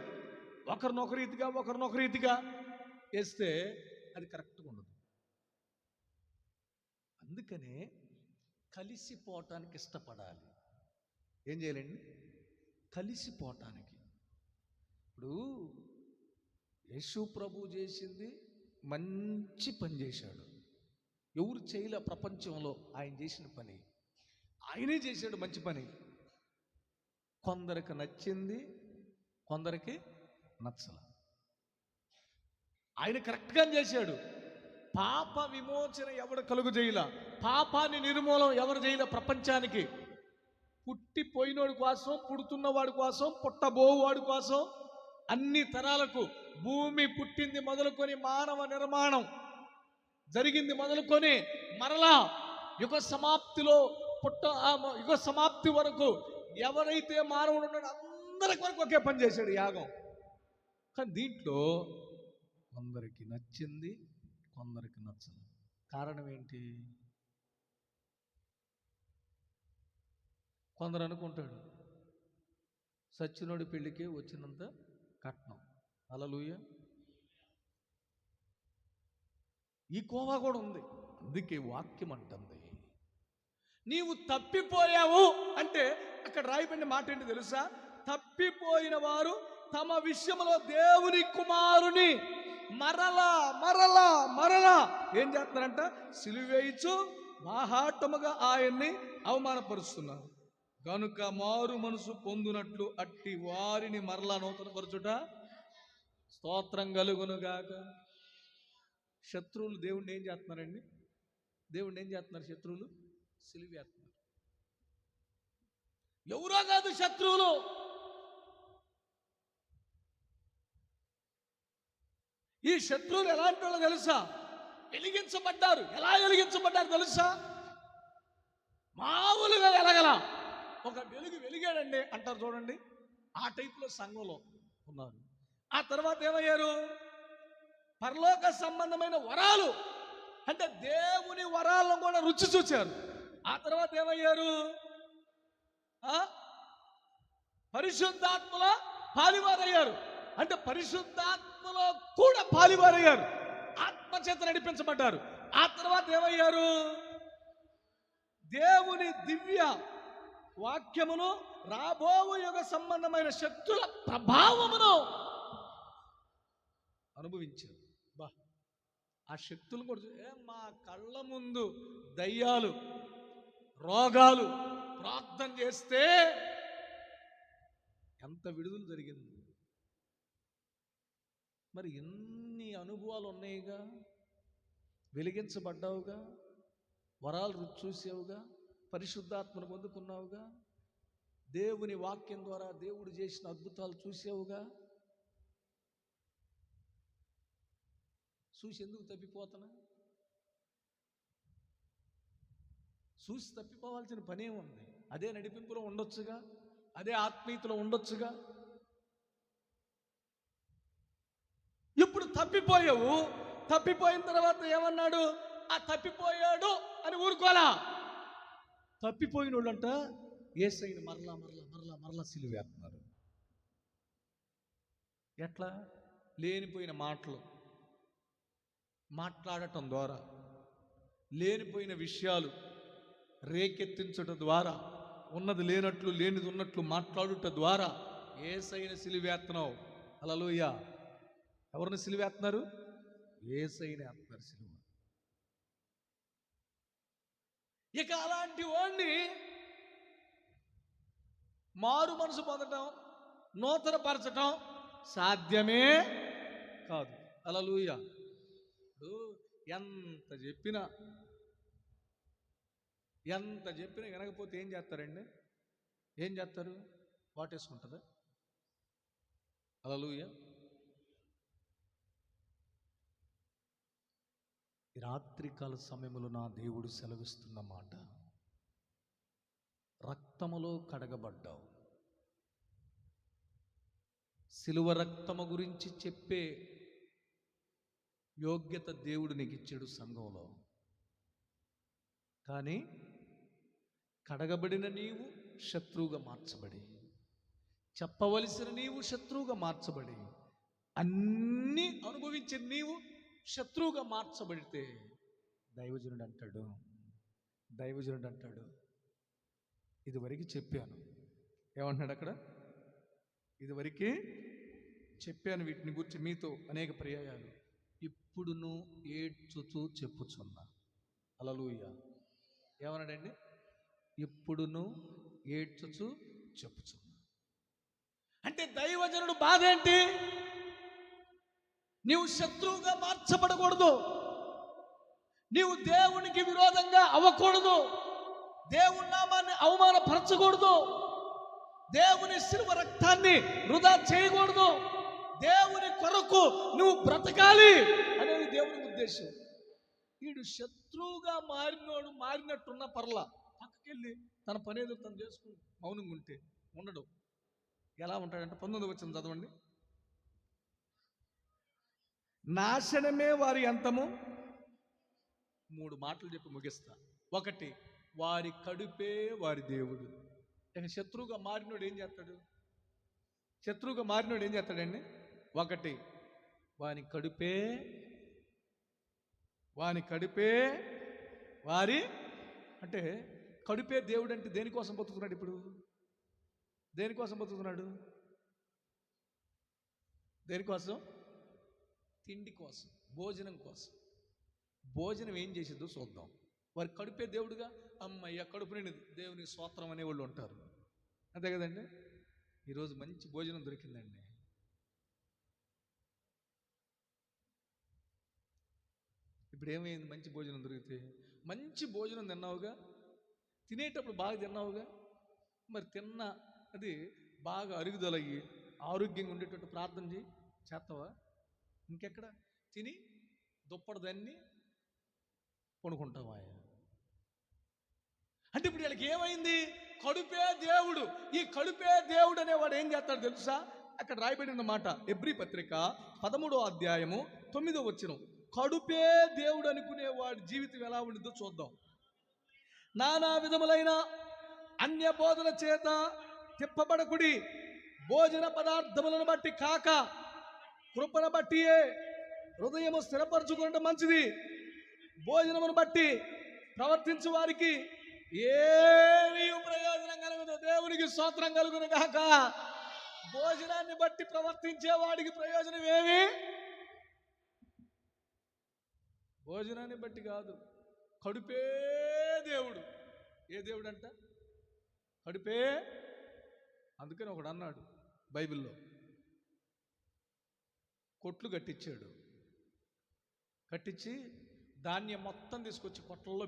ఒకరినొక రీతిగా వేస్తే అది కరెక్ట్గా ఉండదు. అందుకనే కలిసిపోవటానికి ఇష్టపడాలి. ఏం చేయాలండి? కలిసిపోవటానికి. ఇప్పుడు యేసు ప్రభు చేసింది మంచి పని చేశాడు. ఎవరు చేయలే ప్రపంచంలో ఆయన చేసిన పని. ఆయనే చేశాడు మంచి పని. కొందరికి నచ్చింది, కొందరికి నచ్చల. ఆయన కరెక్ట్గా చేశాడు. పాప విమోచన ఎవడు కలుగు చేయల, పాపాన్ని నిర్మూలన ఎవరు చేయలే ప్రపంచానికి. పుట్టిపోయినోడి కోసం, పుడుతున్నవాడి కోసం, పుట్టబోవాడి కోసం, అన్ని తరాలకు, భూమి పుట్టింది మొదలుకొని మానవ నిర్మాణం జరిగింది మొదలుకొని మరలా యుగ సమాప్తిలో యుగ సమాప్తి వరకు ఎవరైతే మానవుడు ఉన్నాడో అందరి కొరకు ఒకే పని చేశాడు యాగం. కానీ దీంట్లో కొందరికి నచ్చింది, కొందరికి నచ్చలేదు. కారణం ఏంటి? కొందరు అనుకుంటాడు సచ్చినోడి పెళ్ళికే వచ్చినంత కట్నం. హల్లెలూయా. ఈ కోవా కూడా ఉంది. అందుకే వాక్యం అంటుంది, నీవు తప్పిపోయావు అంటే అక్కడ రాయబడిన మాట ఏంటి తెలుసా? తప్పిపోయిన వారు తమ విషయంలో దేవుని కుమారుని మరలా మరలా మరలా ఏం చేస్తున్నారంట? సిలువేయచ్చు బాహాటముగా ఆయన్ని అవమానపరుస్తున్నారు. కనుక మారు మనసు పొందునట్లు అట్టి వారిని మరలా నూతనపరచుట స్తోత్రం కలుగునుగాక. శత్రువులు దేవుణ్ణి ఏం చేస్తున్నారండి? దేవుణ్ణి ఏం చేస్తున్నారు? శత్రువులు సిలువేస్తున్నారు. ఎవరో కాదు శత్రువులు, ఈ శత్రువులు ఎలాంటి వాళ్ళు తెలుసా? వెలిగించబడ్డారు. ఎలా వెలిగించబడ్డారు తెలుసా? మామూలుగా వెలగల, ఒక వెలిగాడండి అంటారు చూడండి, ఆ టైపులో సంఘంలో ఉన్నారు. ఆ తర్వాత ఏమయ్యారు? పరలోక సంబంధమైన వరాలు అంటే దేవుని వరాలను కూడా రుచి చూశారు. ఆ తర్వాత ఏమయ్యారు? పరిశుద్ధాత్మల పాలివారయ్యారు. అంటే పరిశుద్ధాత్మలో కూడా పాలివారయ్యారు, ఆత్మచేత నడిపించబడ్డారు. ఆ తర్వాత ఏమయ్యారు? దేవుని దివ్య వాక్యమును, రాబోవు యుగ సంబంధమైన శక్తుల ప్రభావమును అనుభవించారు. బా, ఆ శక్తులు కూడా మా కళ్ళ ముందు దయ్యాలు, రోగాలు ప్రార్థన చేస్తే ఎంత విడుదల జరిగింది. మరి ఎన్ని అనుభవాలు ఉన్నాయిగా, వెలిగించబడ్డావుగా, వరాలు రుచి చూసావుగా, పరిశుద్ధాత్మను పొందుకున్నావుగా, దేవుని వాక్యం ద్వారా దేవుడు చేసిన అద్భుతాలు చూసావుగా. చూసి ఎందుకు తప్పిపోతున్నా? చూసి తప్పిపోవాల్సిన పనే ఉంది. అదే నడిపింపులో ఉండొచ్చుగా, అదే ఆత్మీయతలో ఉండొచ్చుగా. ఇప్పుడు తప్పిపోయావు. తప్పిపోయిన తర్వాత ఏమన్నాడు? ఆ తప్పిపోయాడు అని ఊరుకోలా. తప్పిపోయిన వాళ్ళంట యేసయ్యని మరలా మరలా మరలా మరలా సిలువేస్తున్నారు. ఎట్లా? లేనిపోయిన మాటలు మాట్లాడటం ద్వారా, లేనిపోయిన విషయాలు రేకెత్తించడం ద్వారా, ఉన్నది లేనట్లు లేనిది ఉన్నట్లు మాట్లాడుట ద్వారా యేసయ్యని సిలువేస్తున్నావు. హల్లెలూయా. ఎవరిని సిలువేస్తున్నారు? యేసయ్యని వేస్తున్నారు సిలువ. ఇక అలాంటి వాడిని మారు మనసు పొందటం, నూతనపరచటం సాధ్యమే కాదు. హల్లెలూయా. ఎంత చెప్పినా వినకపోతే ఏం చేస్తారండి? ఏం చేస్తారు? వాటేసుకుంటుందా? హల్లెలూయా. ఈ రాత్రికాల సమయంలో నా దేవుడు సెలవిస్తున్న మాట, రక్తములో కడగబడ్డావు. సిలువ రక్తము గురించి చెప్పే యోగ్యత దేవుడు నీకు ఇచ్చాడు సంఘంలో. కానీ కడగబడిన నీవు శత్రువుగా మార్చబడి, చెప్పవలసిన నీవు శత్రువుగా మార్చబడి, అన్నీ అనుభవించిన నీవు శత్రువుగా మార్చబడితే దైవజనుడు అంటాడు ఇదివరకు చెప్పాను. ఏమంటున్నాడు అక్కడ? ఇదివరకు చెప్పాను వీటిని గురించి మీతో అనేక పర్యాయాలు, ఇప్పుడును ఏడ్చుచూ చెప్పుచున్నా. హల్లెలూయా. ఏమన్నాడండి? ఇప్పుడును ఏడ్చుచూ చెప్పుచున్నా. అంటే దైవజనుడు బాధ ఏంటి? నీవు శత్రువుగా మార్చబడకూడదు, నీవు దేవునికి విరోధంగా అవ్వకూడదు, దేవుని నామాన్ని అవమానపరచకూడదు, దేవుని శిలువ రక్తాన్ని వృధా చేయకూడదు, దేవుని కొరకు నువ్వు బ్రతకాలి అనేది దేవుని ఉద్దేశం. వీడు శత్రువుగా మారినోడు మారినట్టున్న పర్లా పక్కకెళ్ళి తన పనేదో తను చేసుకుని మౌనంగా ఉంటే ఉండడు. ఎలా ఉంటాడంటే 19వ వచనం చదవండి. నాశనమే వారి అంతము. 3 మాటలు చెప్పి ముగిస్తా. 1, వారి కడుపే వారి దేవుడు. ఇక శత్రువుగా మారినోడు ఏం చేస్తాడు? శత్రువుగా మారినోడు ఏం చేస్తాడండి? 1, వాని కడుపే వారి, అంటే కడుపే దేవుడు. అంటే దేనికోసం బతుకుతున్నాడు? ఇప్పుడు దేనికోసం బతుకుతున్నాడు? దేనికోసం? తిండి కోసం, భోజనం కోసం. భోజనం ఏం చేసిద్దో చూద్దాం. వారి కడుపే దేవుడుగా. అమ్మయ్య కడుపు నిండి దేవుని స్తోత్రం అనేవాళ్ళు ఉంటారు, అంతే కదండి. ఈరోజు మంచి భోజనం దొరికిందండి. ఇప్పుడు ఏమైంది? మంచి భోజనం దొరికితే మంచి భోజనం తిన్నావుగా, తినేటప్పుడు బాగా తిన్నావుగా, మరి తిన్న అది బాగా అరుగుదలయ్యి ఆరోగ్యంగా ఉండేటట్టు ప్రార్థన చేస్తావా? ఇంకెక్కడ తిని దుప్పటి దాన్ని కొనుక్కుంటావా? అంటే ఇప్పుడు వీళ్ళకి ఏమైంది? కడుపే దేవుడు. ఈ కడుపే దేవుడు అనేవాడు ఏం చేస్తాడు తెలుసా? అక్కడ రాయబడిన మాట ఎబ్రీ పత్రిక 13వ అధ్యాయము 9వ వచనం. కడుపే దేవుడు అనుకునేవాడి జీవితం ఎలా ఉండిద్దో చూద్దాం. నానా విధములైన అన్య బోధన చేత తిప్పబడకుడి, భోజన పదార్థములను బట్టి కాక కృపను బట్టియే హృదయము స్థిరపరచుకుంటే మంచిది. భోజనమును బట్టి ప్రవర్తించు వారికి ఏమీ ప్రయోజనం కలుగుతుంది. దేవునికి స్తోత్రం కలుగును గాక. భోజనాన్ని బట్టి ప్రవర్తించే వాడికి ప్రయోజనం ఏమి? భోజనాన్ని బట్టి కాదు, కడుపే దేవుడు. ఏ దేవుడు అంట? కడుపే. అందుకని ఒకడు అన్నాడు బైబిల్లో, కొట్లు కట్టించాడు. కట్టించి ధాన్యం మొత్తం తీసుకొచ్చి కొట్లలో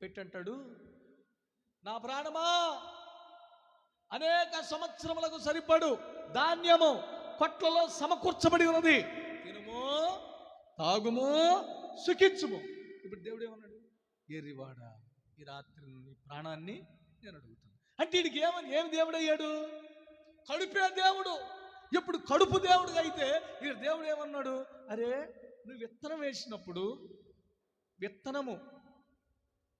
పెట్టంటాడు, నా ప్రాణమా, అనేక సంవత్సరములకు సరిపడు ధాన్యము కొట్లలో సమకూర్చబడి ఉన్నది, తినుము, తాగుము, సుఖించుము. ఇప్పుడు దేవుడు ఏమన్నాడు? ఎర్రివాడా, ఈ రాత్రి నీ ప్రాణాన్ని నేను అడుగుతాను అంటే వీడికి ఏమి దేవుడు అయ్యాడు? కడుపే దేవుడు. ఇప్పుడు కడుపు దేవుడు అయితే ఈ దేవుడు ఏమన్నాడు? అరే, నువ్వు విత్తనం వేసినప్పుడు విత్తనము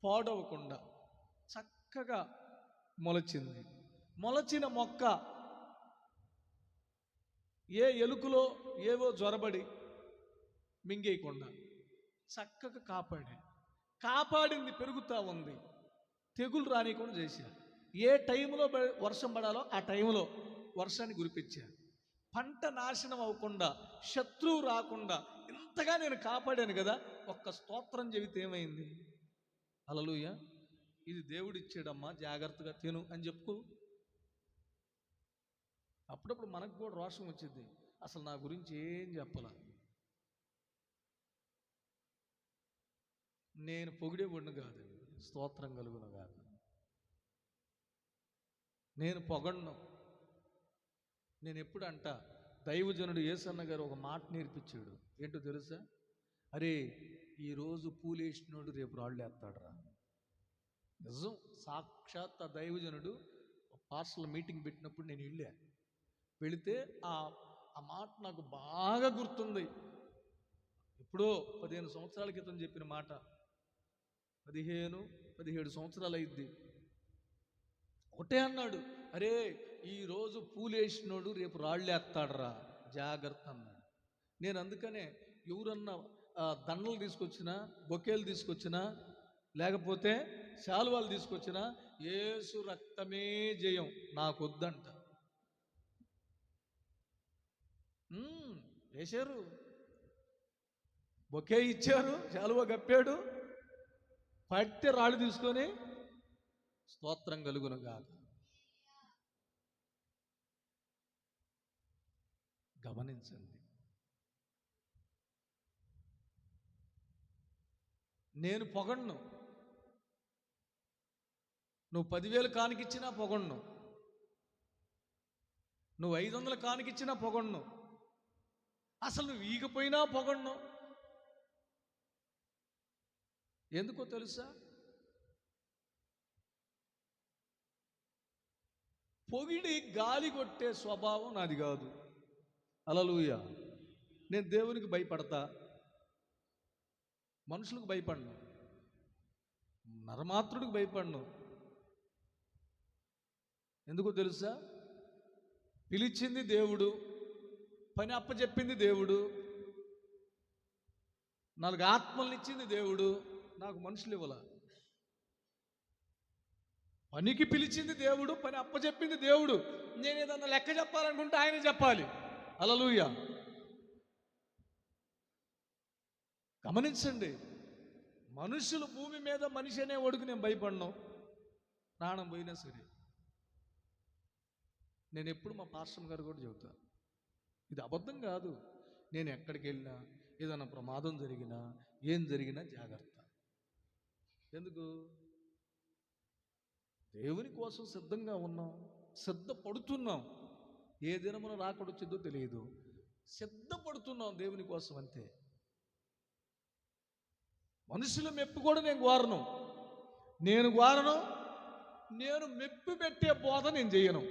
పాడవకుండా చక్కగా మొలచింది. మొలచిన మొక్క ఏ ఎలుకలో ఏవో జ్వరబడి మింగేయకుండా చక్కగా కాపాడింది, పెరుగుతూ ఉంది. తెగులు రానికుండా చేశారు. ఏ టైంలో వర్షం పడాలో ఆ టైంలో వర్షాన్ని కురిపించారు. పంట నాశనం అవ్వకుండా, శత్రువు రాకుండా ఇంతగా నేను కాపాడాను కదా. ఒక్క స్తోత్రం చెబితే ఏమైంది? హల్లెలూయా, ఇది దేవుడు ఇచ్చాడమ్మా, జాగ్రత్తగా తిను అని చెప్పు. అప్పుడప్పుడు మనకు కూడా రోషం వచ్చింది, అసలు నా గురించి ఏం చెప్పాల, నేను పొగిడేవాడిని కాదు, స్తోత్రం కలుగును కాదు. నేను పొగడ్ను. నేను ఎప్పుడు అంట, దైవజనుడు యేసన్న గారు ఒక మాట నేర్పించాడు. ఏంటో తెలుసా? అరే, ఈరోజు పూలేసినోడు రేపు రాళ్ళు వేస్తాడురా. నిజం. సాక్షాత్ ఆ దైవజనుడు పాస్టర్ల మీటింగ్ పెట్టినప్పుడు నేను వెళితే ఆ మాట నాకు బాగా గుర్తుంది. ఎప్పుడో 15 సంవత్సరాల క్రితం చెప్పిన మాట. 15-17 సంవత్సరాలు అయింది. ఒకటే అన్నాడు, అరే, ఈరోజు పూలేసినోడు రేపు రాళ్ళు వేస్తాడరా, జాగ్రత్త అన్నాడు. నేను అందుకనే ఎవరన్నా దండలు తీసుకొచ్చినా, బొకేలు తీసుకొచ్చినా, లేకపోతే శాలువాలు తీసుకొచ్చినా, యేసు రక్తమే జయం, నాకు వద్దంట. వేశారు, బొకే ఇచ్చారు, శాలువా కప్పాడు, పట్టి రాళ్ళు తీసుకొని స్తోత్రం కలుగును గాక. గమనించండి, నేను పొగడ్ను. నువ్వు 10,000 కానికిచ్చినా పొగడ్ను, నువ్వు 500 కానికిచ్చినా పొగడ్ను, అసలు నువ్వు ఈగిపోయినా పొగడ్ను. ఎందుకో తెలుసా? పొగిడి గాలి కొట్టే స్వభావం నాది కాదు. హల్లెలూయా. నేను దేవునికి భయపడతా, మనుషులకు భయపడను, నరమాత్రుడికి భయపడను. ఎందుకో తెలుసా? పిలిచింది దేవుడు, పని అప్పచెప్పింది దేవుడు, 4 ఆత్మల్ని ఇచ్చింది దేవుడు, నాకు మనుషులు ఇవ్వాల. పనికి పిలిచింది దేవుడు, పని అప్పచెప్పింది దేవుడు. నేను ఏదన్నా లెక్క చెప్పాలనుకుంటే ఆయన చెప్పాలి. హల్లెలూయా. గమనించండి, మనుషులు భూమి మీద మనిషి అనే ఒడుకు నేను భయపడను, ప్రాణం పోయినా సరే. నేను ఎప్పుడు మా పాస్టర్ గారు కూడా చెబుతా, ఇది అబద్ధం కాదు. నేను ఎక్కడికి వెళ్ళినా, ఏదైనా ప్రమాదం జరిగినా, ఏం జరిగినా జాగ్రత్త. ఎందుకు? దేవుని కోసం సిద్ధంగా ఉన్నాం, సిద్ధపడుతున్నాం. ఏ దినమున రాకడొచ్చిందో తెలియదు, సిద్ధపడుతున్నాం దేవుని కోసం అంతే. మనుషుల మెప్పు కూడా నేను కోరను, నేను మెప్పు పెట్టే బోధ నేను చేయను.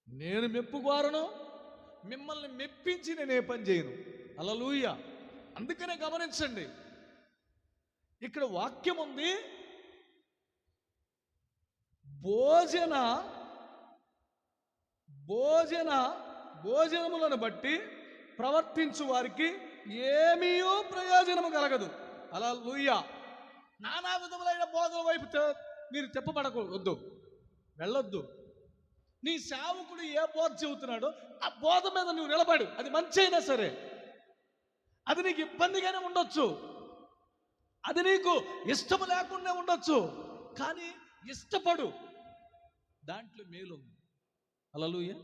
నేను మెప్పు కోరను, మిమ్మల్ని మెప్పించి నేను ఏ పని చేయను. హల్లెలూయా. అందుకనే గమనించండి, ఇక్కడ వాక్యం ఉంది, భోజనములను బట్టి ప్రవర్తించు వారికి ఏమీయో ప్రయోజనము కలగదు. హల్లెలూయా. నానా విధములైన బోధన వైపు మీరు చెప్పబడకూడదు, వెళ్ళొద్దు. నీ సేవకుడు ఏ బోధ చెబుతున్నాడో ఆ బోధ మీద నువ్వు నిలబడు. అది మంచి అయినా సరే, అది నీకు ఇబ్బందిగానే ఉండొచ్చు, అది నీకు ఇష్టం లేకుండా ఉండొచ్చు, కానీ ఇష్టపడు. దాంట్లో మేలుంది. హల్లెలూయా.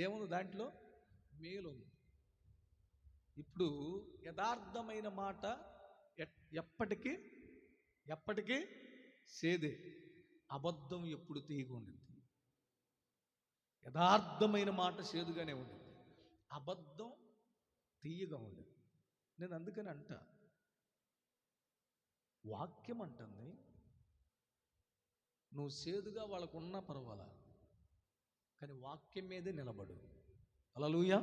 ఏముంది దాంట్లో? మేలుంది. ఇప్పుడు యథార్థమైన మాట ఎప్పటికీ సేదే, అబద్ధం ఎప్పుడు తీయగా ఉండింది. యథార్థమైన మాట సేదుగానే ఉండింది, అబద్ధం తీయగా ఉండేది. నేను అందుకని వాక్యం అంటుంది, నువ్వు సేదుగా వాళ్ళకున్నా పర్వాలా, కానీ వాక్యం మీదే నిలబడు. హల్లెలూయా.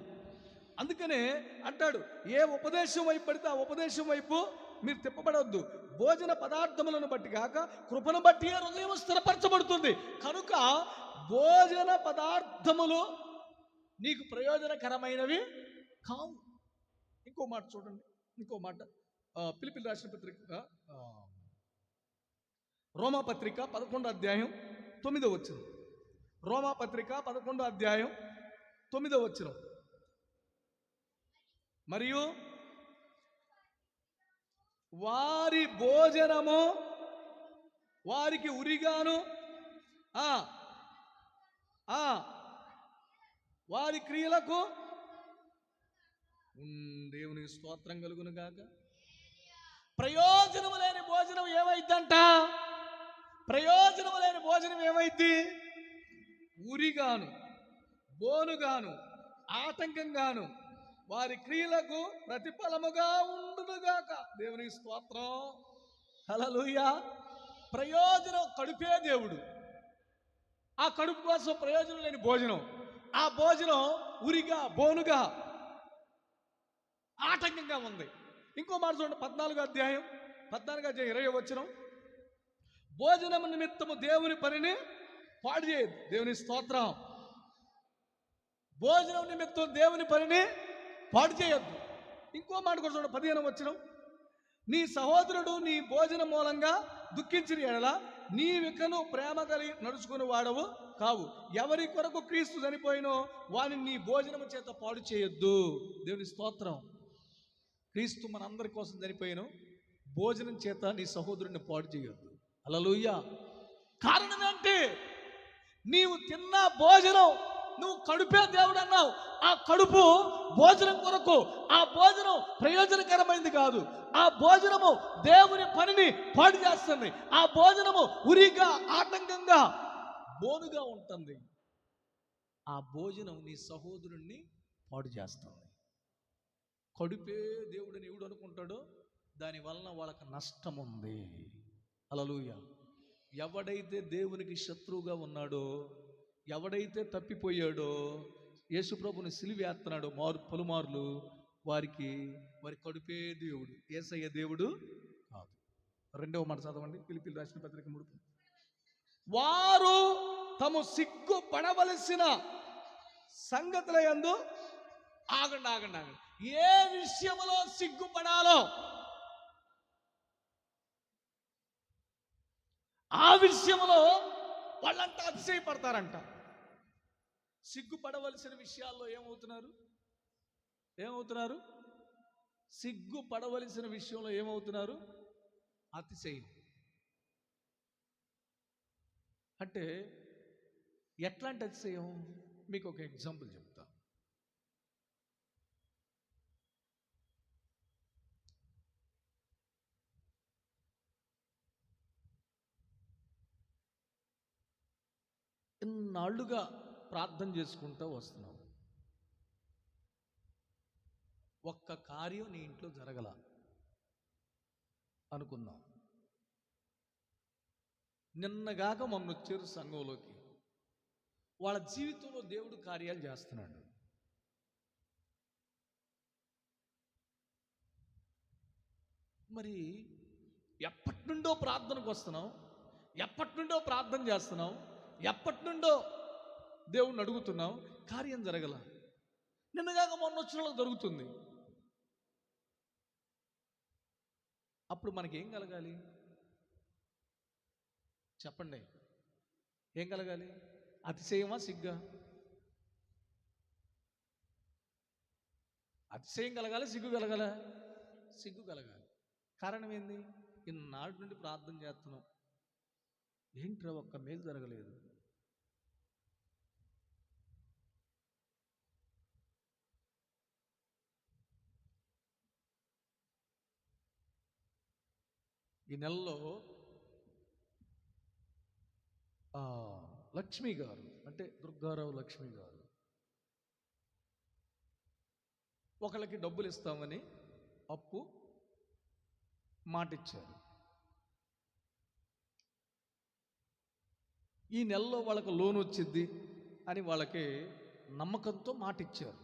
అందుకనే అంటాడు, ఏ ఉపదేశం వైపు పడితే ఆ ఉపదేశం వైపు మీరు తిప్పబడవద్దు. భోజన పదార్థములను బట్టి కాక కృపను బట్టి హృదయం స్థిరపరచబడుతుంది. కనుక భోజన పదార్థములు నీకు ప్రయోజనకరమైనవి కావు. ఇంకో మాట చూడండి, ఇంకో మాట. ఫిలిప్పీయులకు రాసిన పత్రిక, రోమాపత్రిక 11వ అధ్యాయం 9వ వచనం. రోమాపత్రిక 11వ అధ్యాయం 9వ వచనం. మరియు వారి భోజనము వారికి ఉరిగాను, వారి క్రియలకు దేవునికి స్తోత్రం కలుగును గాక. ప్రయోజనము లేని భోజనం ఏమైందంట? ప్రయోజనము లేని భోజనం ఏమైంది? ఉరిగాను, బోనుగాను, ఆటంకంగాను, వారి క్రియలకు ప్రతిఫలముగా ఉండునుగాక. దేవునికి స్తోత్రం. హల్లెలూయా. ప్రయోజనం కడుపే దేవుడు. ఆ కడుపు కోసం ప్రయోజనం లేని భోజనం, ఆ భోజనం ఉరిగా, బోనుగా, ఆటంకంగా ఉంది. ఇంకో మాట చూడండి, 14వ అధ్యాయం 20వ వచనం. భోజనం నిమిత్తము దేవుని పనిని పాడు చేయదు. దేవుని స్తోత్రం. భోజనం నిమిత్తం దేవుని పనిని పాడు చేయొద్దు. ఇంకో మాట కూడా చూడండి, 15వ వచనం. నీ సహోదరుడు నీ భోజనం మూలంగా దుఃఖించిన ఎడల నీవికను ప్రేమ కలిగి నడుచుకుని వాడవు కావు. ఎవరి కొరకు క్రీస్తు చనిపోయినో వాని నీ భోజనము చేత పాడు చేయొద్దు. దేవుని స్తోత్రం. క్రీస్తు మనందరి కోసం చనిపోయాను, భోజనం చేత నీ సహోదరుడిని పాడు చేయొద్దు. హల్లెలూయా. కారణం ఏంటి? నీవు తిన్న భోజనం, నువ్వు కడుపే దేవుడు అన్నావు, ఆ కడుపు భోజనం కొరకు, ఆ భోజనం ప్రయోజనకరమైంది కాదు. ఆ భోజనము దేవుని పనిని పాడు చేస్తుంది. ఆ భోజనము ఉరిగా, ఆటంకంగా, బోనుగా ఉంటుంది. ఆ భోజనం నీ సహోదరుణ్ణి పాడు చేస్తుంది. కడుపే దేవుడని ఎవడు అనుకుంటాడో దానివలన వాళ్ళకి నష్టం ఉంది. హల్లెలూయా. ఎవడైతే దేవునికి శత్రువుగా ఉన్నాడో, ఎవడైతే తప్పిపోయాడో, యేసుప్రభుని సిలువేస్తున్నాడో పలుమార్లు, వారి కడుపే దేవుడు, యేసయ్య దేవుడు కాదు. రెండవ మాట చదవండి, ఫిలిప్పీయులకు రాసిన పత్రిక 3. వారు తాము సిగ్గుపడవలసిన సంగతుల యందు ఆగండి. ఏ విషయంలో సిగ్గుపడాలో ఆ విషయంలో వాళ్ళంతా అతిశయపడతారంట. సిగ్గుపడవలసిన విషయాల్లో ఏమవుతున్నారు? సిగ్గుపడవలసిన విషయంలో ఏమవుతున్నారు? అతిశయం. అంటే ఎట్లాంటి అతిశయం? మీకు ఒక ఎగ్జాంపుల్ చెప్తా. ఇన్నాళ్ళుగా ప్రార్థన చేసుకుంటూ వస్తున్నావు, ఒక్క కార్యం నీ ఇంట్లో జరగల అనుకుందాం. నిన్నగాక మొన్న వచ్చారు సంఘంలోకి, వాళ్ళ జీవితంలో దేవుడు కార్యాలు చేస్తున్నాడు. మరి ఎప్పటి నుండో ప్రార్థనకు వస్తున్నావు, ఎప్పటి నుండో ప్రార్థన చేస్తున్నావు, ఎప్పటి నుండో దేవుణ్ణి అడుగుతున్నావు, కార్యం జరగల. నిన్నగాక మొన్న వచ్చిన వాళ్ళకి జరుగుతుంది. అప్పుడు మనకేం కలగాలి చెప్పండి? ఏం కలగాలి? అతిశయమా, సిగ్గా? అతిశయం కలగాలి, సిగ్గు కలగాల? సిగ్గు కలగాలి. కారణం ఏంది? ఇన్నాళ్ళ నుండి ప్రార్థన చేస్తున్నాం, ఏంట్రా ఒక్క మేలు జరగలేదు. ఈ నెలలో లక్ష్మి గారు, అంటే దుర్గారావు లక్ష్మి గారు, ఒకళ్ళకి డబ్బులు ఇస్తామని అప్పు మాటిచ్చారు. ఈ నెలలో వాళ్ళకు లోన్ వచ్చింది అని వాళ్ళకి నమ్మకంతో మాటిచ్చారు.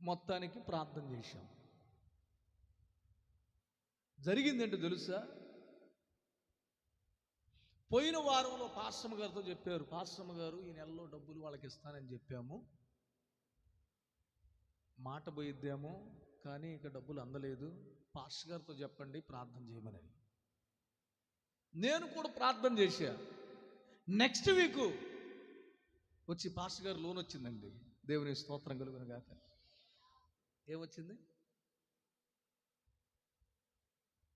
మొత్తానికి ప్రార్థన చేశాం. జరిగిందేంటో తెలుసా? పోయిన వారంలో పాస్టమ్మ గారితో చెప్పారు, పాస్టమ్మ గారు ఈ నెలలో డబ్బులు వాళ్ళకి ఇస్తానని చెప్పాము, మాట పోయిద్దాము, కానీ ఇక డబ్బులు అందలేదు, పాస్టర్ గారితో చెప్పండి ప్రార్థన చేయమని. నేను కూడా ప్రార్థన చేశా. నెక్స్ట్ వీక్ వచ్చి పాస్టర్ గారు లోన్ వచ్చిందండి, దేవుని స్తోత్రం కలుగును గాక. ఏమొచ్చింది?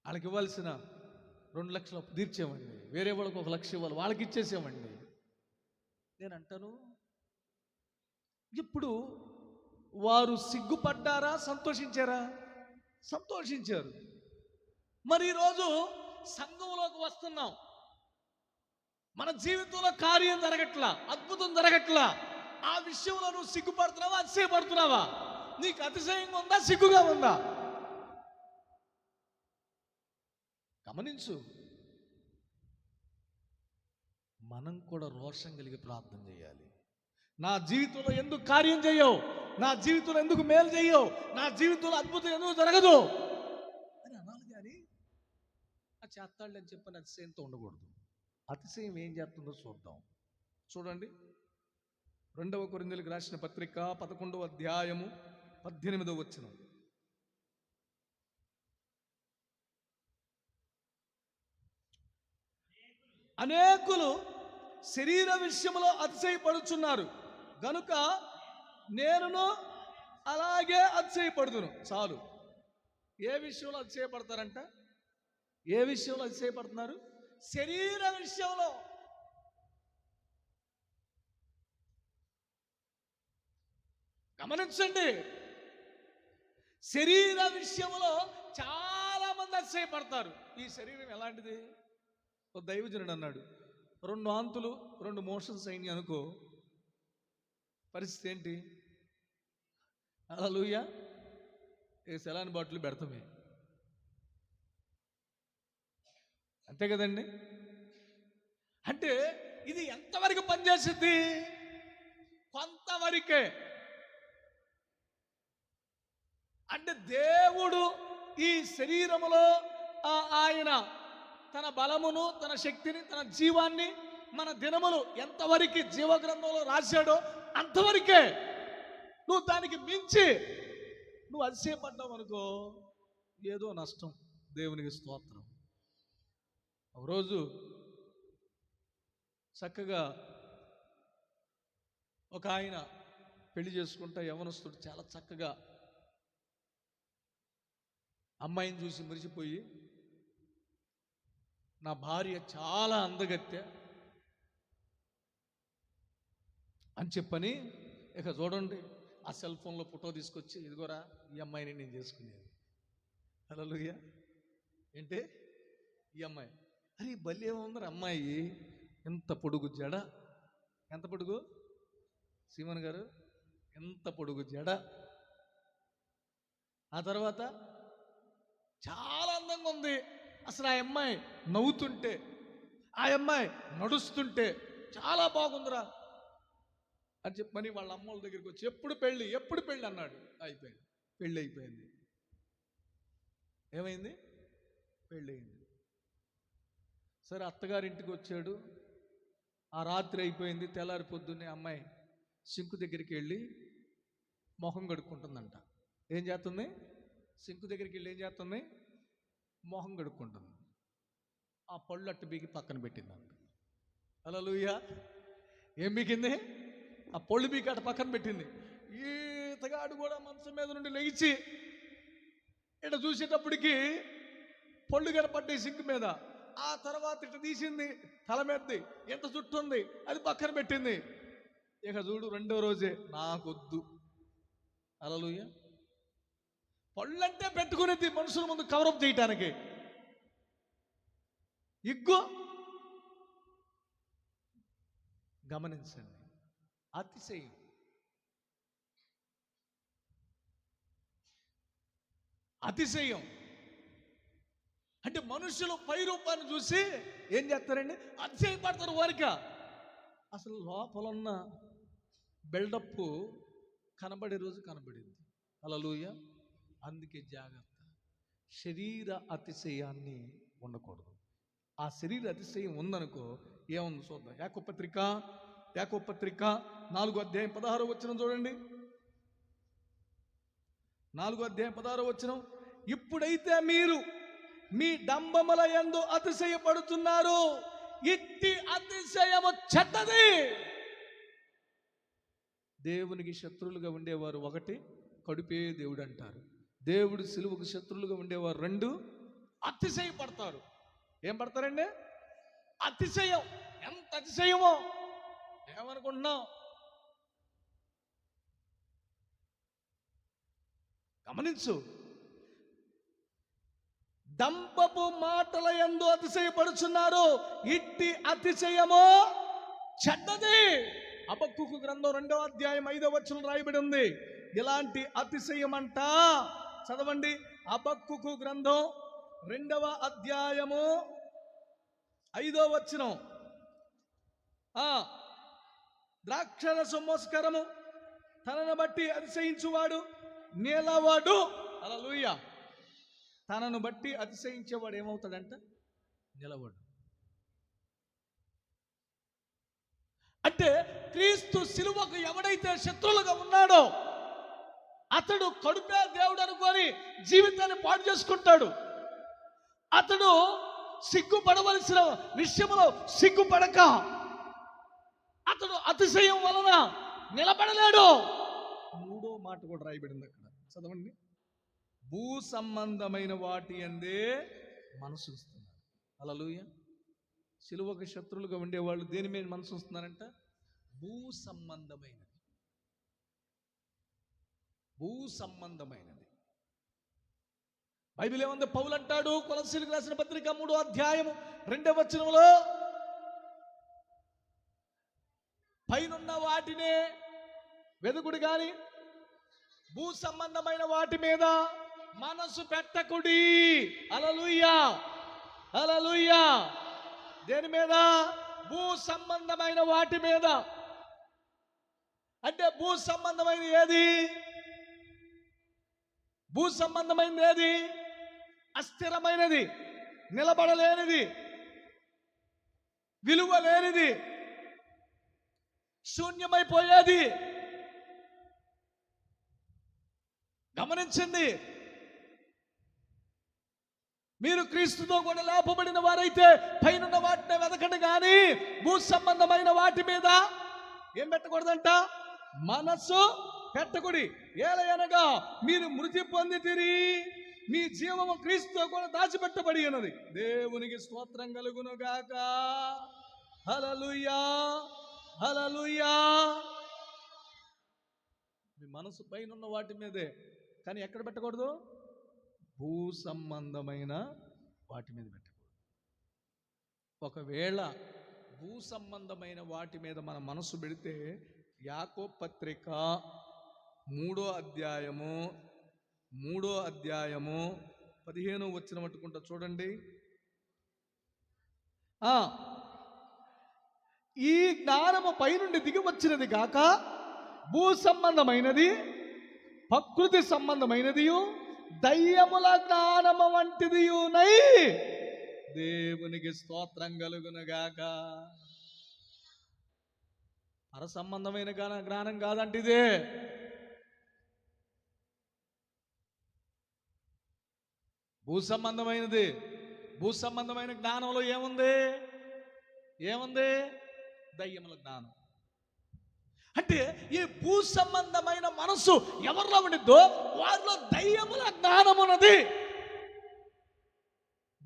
వాళ్ళకి ఇవ్వాల్సిన 2 లక్షలు అప్పు తీర్చామండి, వేరే వాళ్ళకి 1 లక్ష ఇవ్వాలి, వాళ్ళకి ఇచ్చేసామండి. నేను అంటాను, ఇప్పుడు వారు సిగ్గుపడ్డారా, సంతోషించారా? సంతోషించారు. మరి ఈరోజు సంఘంలోకి వస్తున్నాం, మన జీవితంలో కార్యం జరగట్లా, అద్భుతం జరగట్లా. ఆ విషయంలో నువ్వు సిగ్గుపడుతున్నావా, అతిశయపడుతున్నావా? నీకు అతిశయంగా ఉందా, సిగ్గుగా ఉందా? గమనించు. మనం కూడా రోషం కలిగి ప్రార్థన చేయాలి. నా జీవితంలో ఎందుకు కార్యం చేయవు, నా జీవితంలో ఎందుకు మేలు చేయవు, నా జీవితంలో అద్భుతం ఎందుకు జరగదు అని అనాలి. కానీ ఆ చేస్తాళ్ళు అని చెప్పని అతిశయంతో ఉండకూడదు. అతిశయం ఏం చేస్తుందో చూద్దాం. చూడండి, 2వ కొరింథీయులకు రాసిన పత్రిక 11వ అధ్యాయము 18వ వచనం. అనేకులు శరీర విషయంలో అతిశయపడుచున్నారు గనుక నేనును అలాగే అతిశయపడుదును. చాలు. ఏ విషయంలో అతిశయపడతారంట? ఏ విషయంలో అతిశయపడుతున్నారు? శరీర విషయంలో. గమనించండి, శరీర విషయంలో చాలా మంది అతిశయపడతారు. ఈ శరీరం ఎలాంటిది? ఒక దైవజనుడు అన్నాడు, 2 వాంతులు 2 మోషన్స్ అయినాయి అనుకో, పరిస్థితి ఏంటి? హల్లెలూయా. ఏ సెలాన్ బాటిల్ పెడతామే, అంతే కదండి. అంటే ఇది ఎంతవరకు పనిచేస్తుంది? కొంతవరకే. అంటే దేవుడు ఈ శరీరములో ఆయన తన బలమును, తన శక్తిని, తన జీవాన్ని మన దినములు ఎంతవరకు జీవగ్రంథంలో రాశాడో అంతవరకే. నువ్వు దానికి మించి నువ్వు అతిశయపడ్డావు అనుకో, ఏదో నష్టం. దేవునికి స్తోత్రం. ఒకరోజు చక్కగా ఒక ఆయన పెళ్లి చేసుకుంటా యవ్వనస్తుడు చాలా చక్కగా అమ్మాయిని చూసి మురిసిపోయి, నా భార్య చాలా అందగత్తె అని చెప్పని, ఇక చూడండి ఆ సెల్ ఫోన్లో ఫోటో తీసుకొచ్చి, ఇదిగోరా ఈ అమ్మాయిని నేను చేసుకునేది. హల్లెలూయా. ఏంటి ఈ అమ్మాయి? అరే భలే ఉందరు అమ్మాయి, ఎంత పొడుగు జడ, ఎంత పొడుగు సీమన్ గారు, ఎంత పొడుగు జడ. ఆ తర్వాత చాలా అందంగా ఉంది. అసలు ఆ అమ్మాయి నవ్వుతుంటే, ఆ అమ్మాయి నడుస్తుంటే చాలా బాగుందిరా అని చెప్పని వాళ్ళ అమ్మోళ్ళ దగ్గరికి వచ్చి, ఎప్పుడు పెళ్ళి అన్నాడు. అయిపోయింది, పెళ్ళి అయిపోయింది. ఏమైంది? పెళ్ళి అయింది. సరే అత్తగారింటికి వచ్చాడు. ఆ రాత్రి అయిపోయింది. తెల్లారి పొద్దున్నే అమ్మాయి సింకు దగ్గరికి వెళ్ళి మొహం కడుక్కుంటుందంట. ఏం చేస్తుంది? సింకు దగ్గరికి వెళ్ళి ఏం చేస్తుంది? మొహం కడుక్కుంటుంది. ఆ పళ్ళు అట్టు బీకి పక్కన పెట్టిందంట. హల్లెలూయా. ఏం బీకింది? ఆ పళ్ళు బీకి అటు పక్కన పెట్టింది. ఈతగాడు కూడా మంచం మీద నుండి లేచి ఇట చూసేటప్పటికి పళ్ళు కనపడ్డాయి సింక్ మీద. ఆ తర్వాత ఇట తీసింది, తల మీదది ఎంత చుట్టూ ఉంది అది పక్కన పెట్టింది. ఇక చూడు రెండో రోజే, నాకొద్దు. హల్లెలూయా. పళ్ళంటే పెట్టుకునేది మనుషుల ముందు కవరప్ చేయటానికి. ఇగ్గు గమనించండి, అతిశయం. అతిశయం అంటే మనుషులు పై రూపాన్ని చూసి ఏం చేస్తారండి? అతిశయపడతారు. వారిక అసలు లోపలున్న బిల్డప్ కనబడే రోజు కనబడింది. హల్లెలూయా. అందుకే జాగ్రత్త, శరీర అతిశయాన్ని ఉండకూడదు. ఆ శరీర అతిశయం ఉందనుకో, ఏముంది చూద్దాం. యాకోబు పత్రిక 4వ అధ్యాయం 16వ వచనం చూడండి. 4వ అధ్యాయం 16వ వచనం. ఇప్పుడైతే మీరు మీ డంబముల యందు అతిశయపడుతున్నారు, ఇట్టి అతిశయము చెడ్డది. దేవునికి శత్రువులుగా ఉండేవారు ఒకటి, కడుపే దేవుడు అంటారు. దేవుడు సిలువకు శత్రువులుగా ఉండేవారు రెండు, అతిశయపడతారు. ఏం పడతారండి? అతిశయం. ఎంత అతిశయమో ఏమనుకుంటున్నావు? గమనించు. దంపపు మాటల యందు అతిశయపడుచున్నారు, ఇట్టి అతిశయము చెడ్డది. హబక్కూకు గ్రంథం 2వ అధ్యాయం 5వ వచనం రాయబడి ఉంది. ఇలాంటి అతిశయం అంట. చదవండి. హబక్కూకు గ్రంథం 2వ అధ్యాయము 5వ వచనం. ద్రాక్షరసము మోసకరము, తనను బట్టి అతిశయించువాడు నిలవడు. హల్లెలూయా. తనను బట్టి అతిశయించేవాడు ఏమవుతాడంట? నిలవడు. అంటే క్రీస్తు సిలువకు ఎవడైతే శత్రువులుగా ఉన్నాడో అతడు కడుపే దేవుడు అనుకొని జీవితాన్ని పాడు చేసుకుంటాడు. అతడు సిగ్గుపడవలసిన విషయంలో సిగ్గుపడక అతడు అతిశయం వలన నిలబడలేడు. 3వ మాట కూడా రాయబడింది అక్కడ, చదవండి. భూ సంబంధమైన వాటి అందే మనసు ఉంచుతున్నారు. హల్లెలూయా. సిలువకు శత్రువులుగా ఉండేవాళ్ళు దేని మీద మనసు ఉంచుతున్నారంట? భూ సంబంధమైనది. భూ సంబంధమైనది. బైబిల్ ఏముంది? పౌలు అంటాడు, కొలస్సీయులకు రాసిన పత్రిక 3వ అధ్యాయం 2వ వచనంలో, పైనున్న వాటినే వెదుకుడు గాని భూ సంబంధమైన వాటి మీద మనసు పెట్టకుడి. హల్లెలూయా, హల్లెలూయా. దేని మీద? భూ సంబంధమైన వాటి మీద. అంటే భూ సంబంధమైన ఏది? భూ సంబంధమైనది ఏది? అస్థిరమైనది, నిలబడలేనిది, విలువ లేనిది, శూన్యమైపోయేది. గమనించండి, మీరు క్రీస్తుతో కూడా లేపబడిన వారైతే పైనున్న వాటిని వెతకండి, కానీ భూ సంబంధమైన వాటి మీద ఏం పెట్టకూడదంట? మనస్సు పెట్టకుడి. ఏలయనగా మీరు మృతి పొందితిరి, మీ జీవము క్రీస్తుతో కూడా దాచిపెట్టబడి ఉన్నది. దేవునికి స్తోత్రం కలుగును గాక. హల్లెలూయా, హల్లెలూయా. మీ మనసు పైన ఉన్న వాటి మీదే, కానీ ఎక్కడ పెట్టకూడదు? భూ సంబంధమైన వాటి మీద పెట్టకూడదు. ఒకవేళ భూ సంబంధమైన వాటి మీద మన మనసు పెడితే యాకోబు పత్రిక 3వ అధ్యాయము 15వ వచనం పట్టుకుంటా చూడండి. ఈ జ్ఞానము పైనుండి దిగి వచ్చినది గాక భూ సంబంధమైనది, ప్రకృతి సంబంధమైనది, దయ్యముల జ్ఞానము వంటిదియునై. దేవునికి స్తోత్రం కలుగునుగాక. పర సంబంధమైన జ్ఞానం కాదంటే ఇదే. భూ సంబంధమైనది. భూ సంబంధమైన జ్ఞానంలో ఏముంది? దయ్యముల జ్ఞానం. అంటే ఈ భూ సంబంధమైన మనసు ఎవరిలో ఉండిద్దో వారిలో దయ్యముల జ్ఞానం ఉన్నది.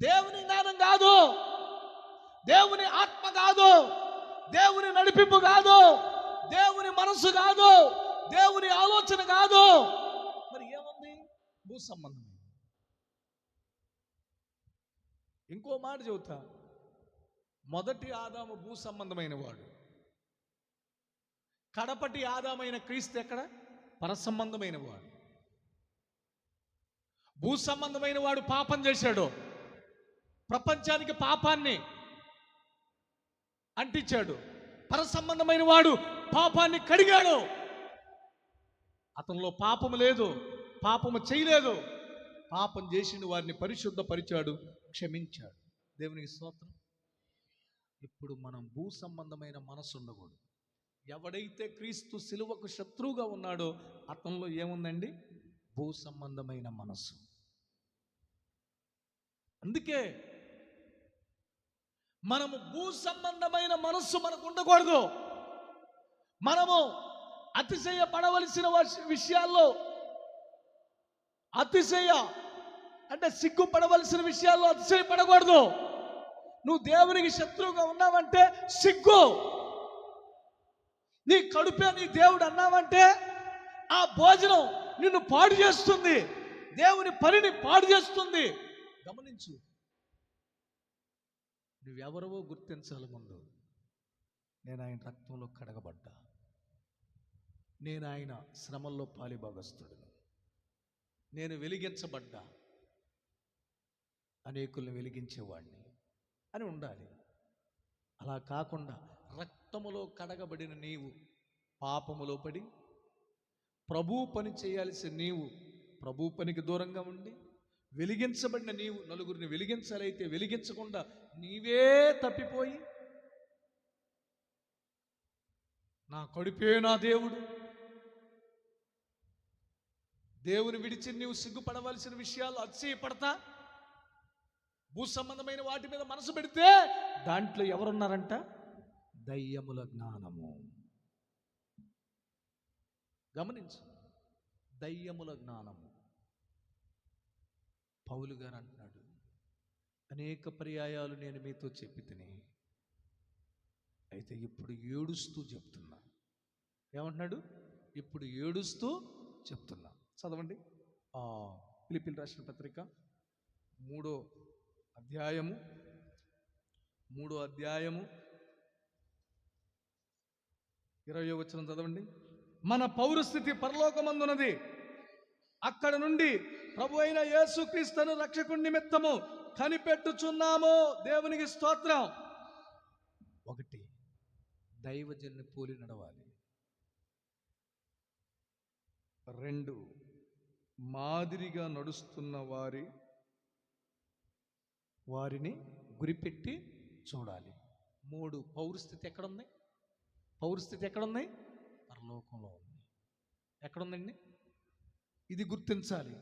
దేవుని జ్ఞానం కాదు, దేవుని ఆత్మ కాదు, దేవుని నడిపింపు కాదు, దేవుని మనసు కాదు, దేవుని ఆలోచన కాదు. మరి ఏముంది? భూ సంబంధం. ఇంకో మాట చెబుతా, మొదటి ఆదాము భూ సంబంధమైన వాడు, కడపటి ఆదామైన క్రీస్తు ఎక్కడ? పర సంబంధమైన వాడు. భూ సంబంధమైన వాడు పాపం చేశాడు, ప్రపంచానికి పాపాన్ని అంటించాడు. పర సంబంధమైన వాడు పాపాన్ని కడిగాడు. అతనిలో పాపము లేదు, పాపము చేయలేదు. పాపం చేసిన వారిని పరిశుద్ధపరిచాడు, క్షమించాడు. దేవునికి స్తోత్రం. ఇప్పుడు మనం భూ సంబంధమైన మనసు ఉండకూడదు. ఎవడైతే క్రీస్తు సిలువకు శత్రువుగా ఉన్నాడో అతనిలో ఏముందండి? భూ సంబంధమైన మనసు. అందుకే మనము భూ సంబంధమైన మనస్సు మనకు ఉండకూడదు. మనము అతిశయపడవలసిన విషయాల్లో, అంటే సిగ్గుపడవలసిన విషయాల్లో అతిశయపడకూడదు. నువ్వు దేవునికి శత్రువుగా ఉన్నావంటే సిగ్గు. నీ కడుపే నీ దేవుడు అన్నావంటే ఆ భోజనం నిన్ను పాడు చేస్తుంది, దేవుని పనిని పాడు చేస్తుంది. గమనించు, నువ్వెవరవో గుర్తించాలి. ముందు నేను ఆయన రక్తంలో కడగబడ్డా, నేను ఆయన శ్రమల్లో పాలిభాగస్తుడును, నేను వెలిగించబడ్డా, అనేకుల్ని వెలిగించేవాడిని అని ఉండాలి. అలా కాకుండా రక్తములో కడగబడిన నీవు పాపములో పడి ప్రభు పని చేయాల్సిన నీవు ప్రభు పనికి దూరంగా ఉండి, వెలిగించబడిన నీవు నలుగురిని వెలిగించాలైతే వెలిగించకుండా నీవే తప్పిపోయి, నా కడుపే నా దేవుడు, దేవుని విడిచి నీవు సిగ్గుపడవలసిన విషయాలు అతిశయపడతా భూ సంబంధమైన వాటి మీద మనసు పెడితే దాంట్లో ఎవరున్నారంట? దయ్యముల జ్ఞానము. గమనించు, దయ్యముల జ్ఞానము. పౌలు గారు అంటున్నాడు, అనేక పర్యాయాలు నేను మీతో చెప్పి తిని, అయితే ఇప్పుడు ఏడుస్తూ చెప్తున్నా. ఏమంటున్నాడు? ఇప్పుడు ఏడుస్తూ చెప్తున్నా. చదవండి. ఫిలిప్పీయులకు రాసిన పత్రిక 3వ అధ్యాయము 20వ వచనం చదవండి. మన పౌరస్థితి పరలోకమందున్నది, అక్కడ నుండి ప్రభు అయిన యేసుక్రీస్తును రక్షకుడి నిమిత్తము కనిపెట్టుచున్నాము. దేవునికి స్తోత్రం. ఒకటి, దైవజన్ని పోలి నడవాలి. రెండు, మాదిరిగా నడుస్తున్న వారిని గురిపెట్టి చూడాలి. మూడు, పౌరస్థితి ఎక్కడుంది? పౌరస్థితి ఎక్కడుంది? పరలోకంలో ఉంది. ఎక్కడుందండి? ఇది గుర్తించాలి.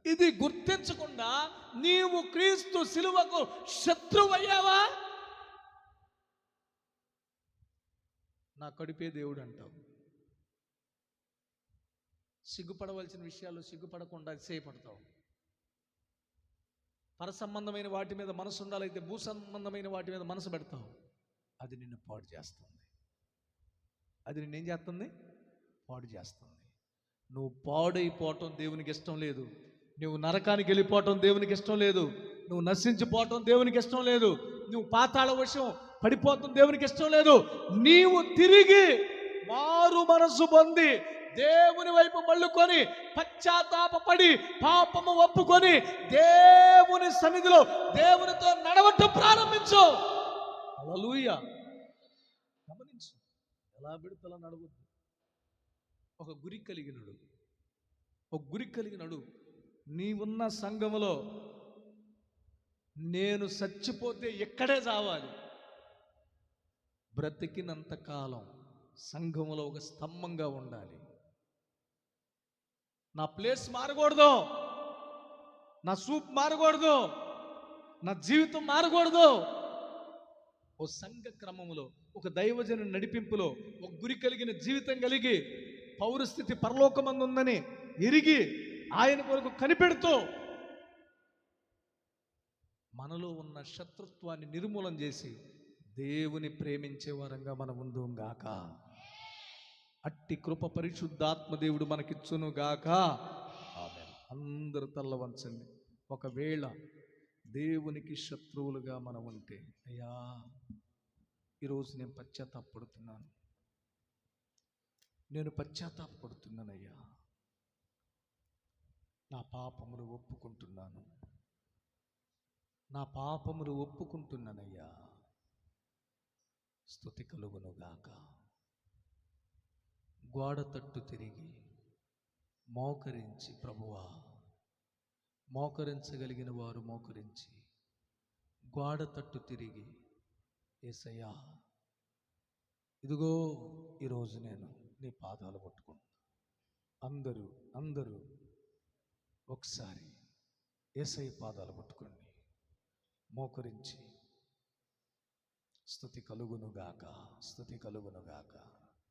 ఇది గుర్తించకుండా నీవు క్రీస్తు శిలువకు శత్రువయ్యావా? నా కడుపే దేవుడు అంటావు. సిగ్గుపడవలసిన విషయాలు సిగ్గుపడకుండా సేపడతావు. పర సంబంధమైన వాటి మీద మనసు ఉండాలైతే భూ సంబంధమైన వాటి మీద మనసు పెడతావు. అది నిన్ను పాడు చేస్తుంది. అది నిన్నేం చేస్తుంది? పాడు చేస్తుంది. నువ్వు పాడైపోవటం దేవునికి ఇష్టం లేదు. నువ్వు నరకానికి వెళ్ళిపోవటం దేవునికి ఇష్టం లేదు. నువ్వు నశించిపోవటం దేవునికి ఇష్టం లేదు. నువ్వు పాతాళ వశం పడిపోవటం దేవునికి ఇష్టం లేదు. నీవు తిరిగి మారు మనసు పొంది దేవుని వైపు మళ్ళుకొని పశ్చాత్తాపపడి పాపము ఒప్పుకొని దేవుని సన్నిధిలో దేవునితో నడవటం ప్రారంభించు. హల్లెలూయా. గమనించు, ఎలా పెడితే అలా నడవద్దు. ఒక గురి కలిగినడు. నీవున్న సంఘములో నేను చచ్చిపోతే ఎక్కడే చావాలి. బ్రతికినంత కాలం సంఘములో ఒక స్తంభంగా ఉండాలి. నా ప్లేస్ మారకూడదు, నా సూప్ మారకూడదు, నా జీవితం మారకూడదు. ఓ సంఘ క్రమములో, ఒక దైవజన నడిపింపులో, ఒక గురి కలిగిన జీవితం కలిగి పౌరస్థితి పరలోకమందు ఉందని ఎరిగి ఆయన కొరకు కనిపెడుతూ మనలో ఉన్న శత్రుత్వాన్ని నిర్మూలన చేసి దేవుని ప్రేమించే వారంగా మన ముందు గాక. అట్టి కృప పరిశుద్ధాత్మ దేవుడు మనకిచ్చును గాక. ఆమేన్. అందరూ తల్ల వంచండి. ఒకవేళ దేవునికి శత్రువులుగా మనం ఉంటే, అయ్యా ఈరోజు నేను పశ్చాత్తాపడుతున్నానయ్యా, నా పాపములు ఒప్పుకుంటున్నానయ్యా, స్తుతి కలుగును గాక. గోడ తట్టు తిరిగి మోకరించి, ప్రభువా, మోకరించగలిగిన వారు మోకరించి గోడ తట్టు తిరిగి, యేసయ్యా ఇదిగో ఈరోజు నేను నీ పాదాలు పట్టుకుంటా. అందరూ ఒకసారి యేసయ్య పాదాలు పట్టుకోండి, మోకరించి స్తుతి కలుగును గాక.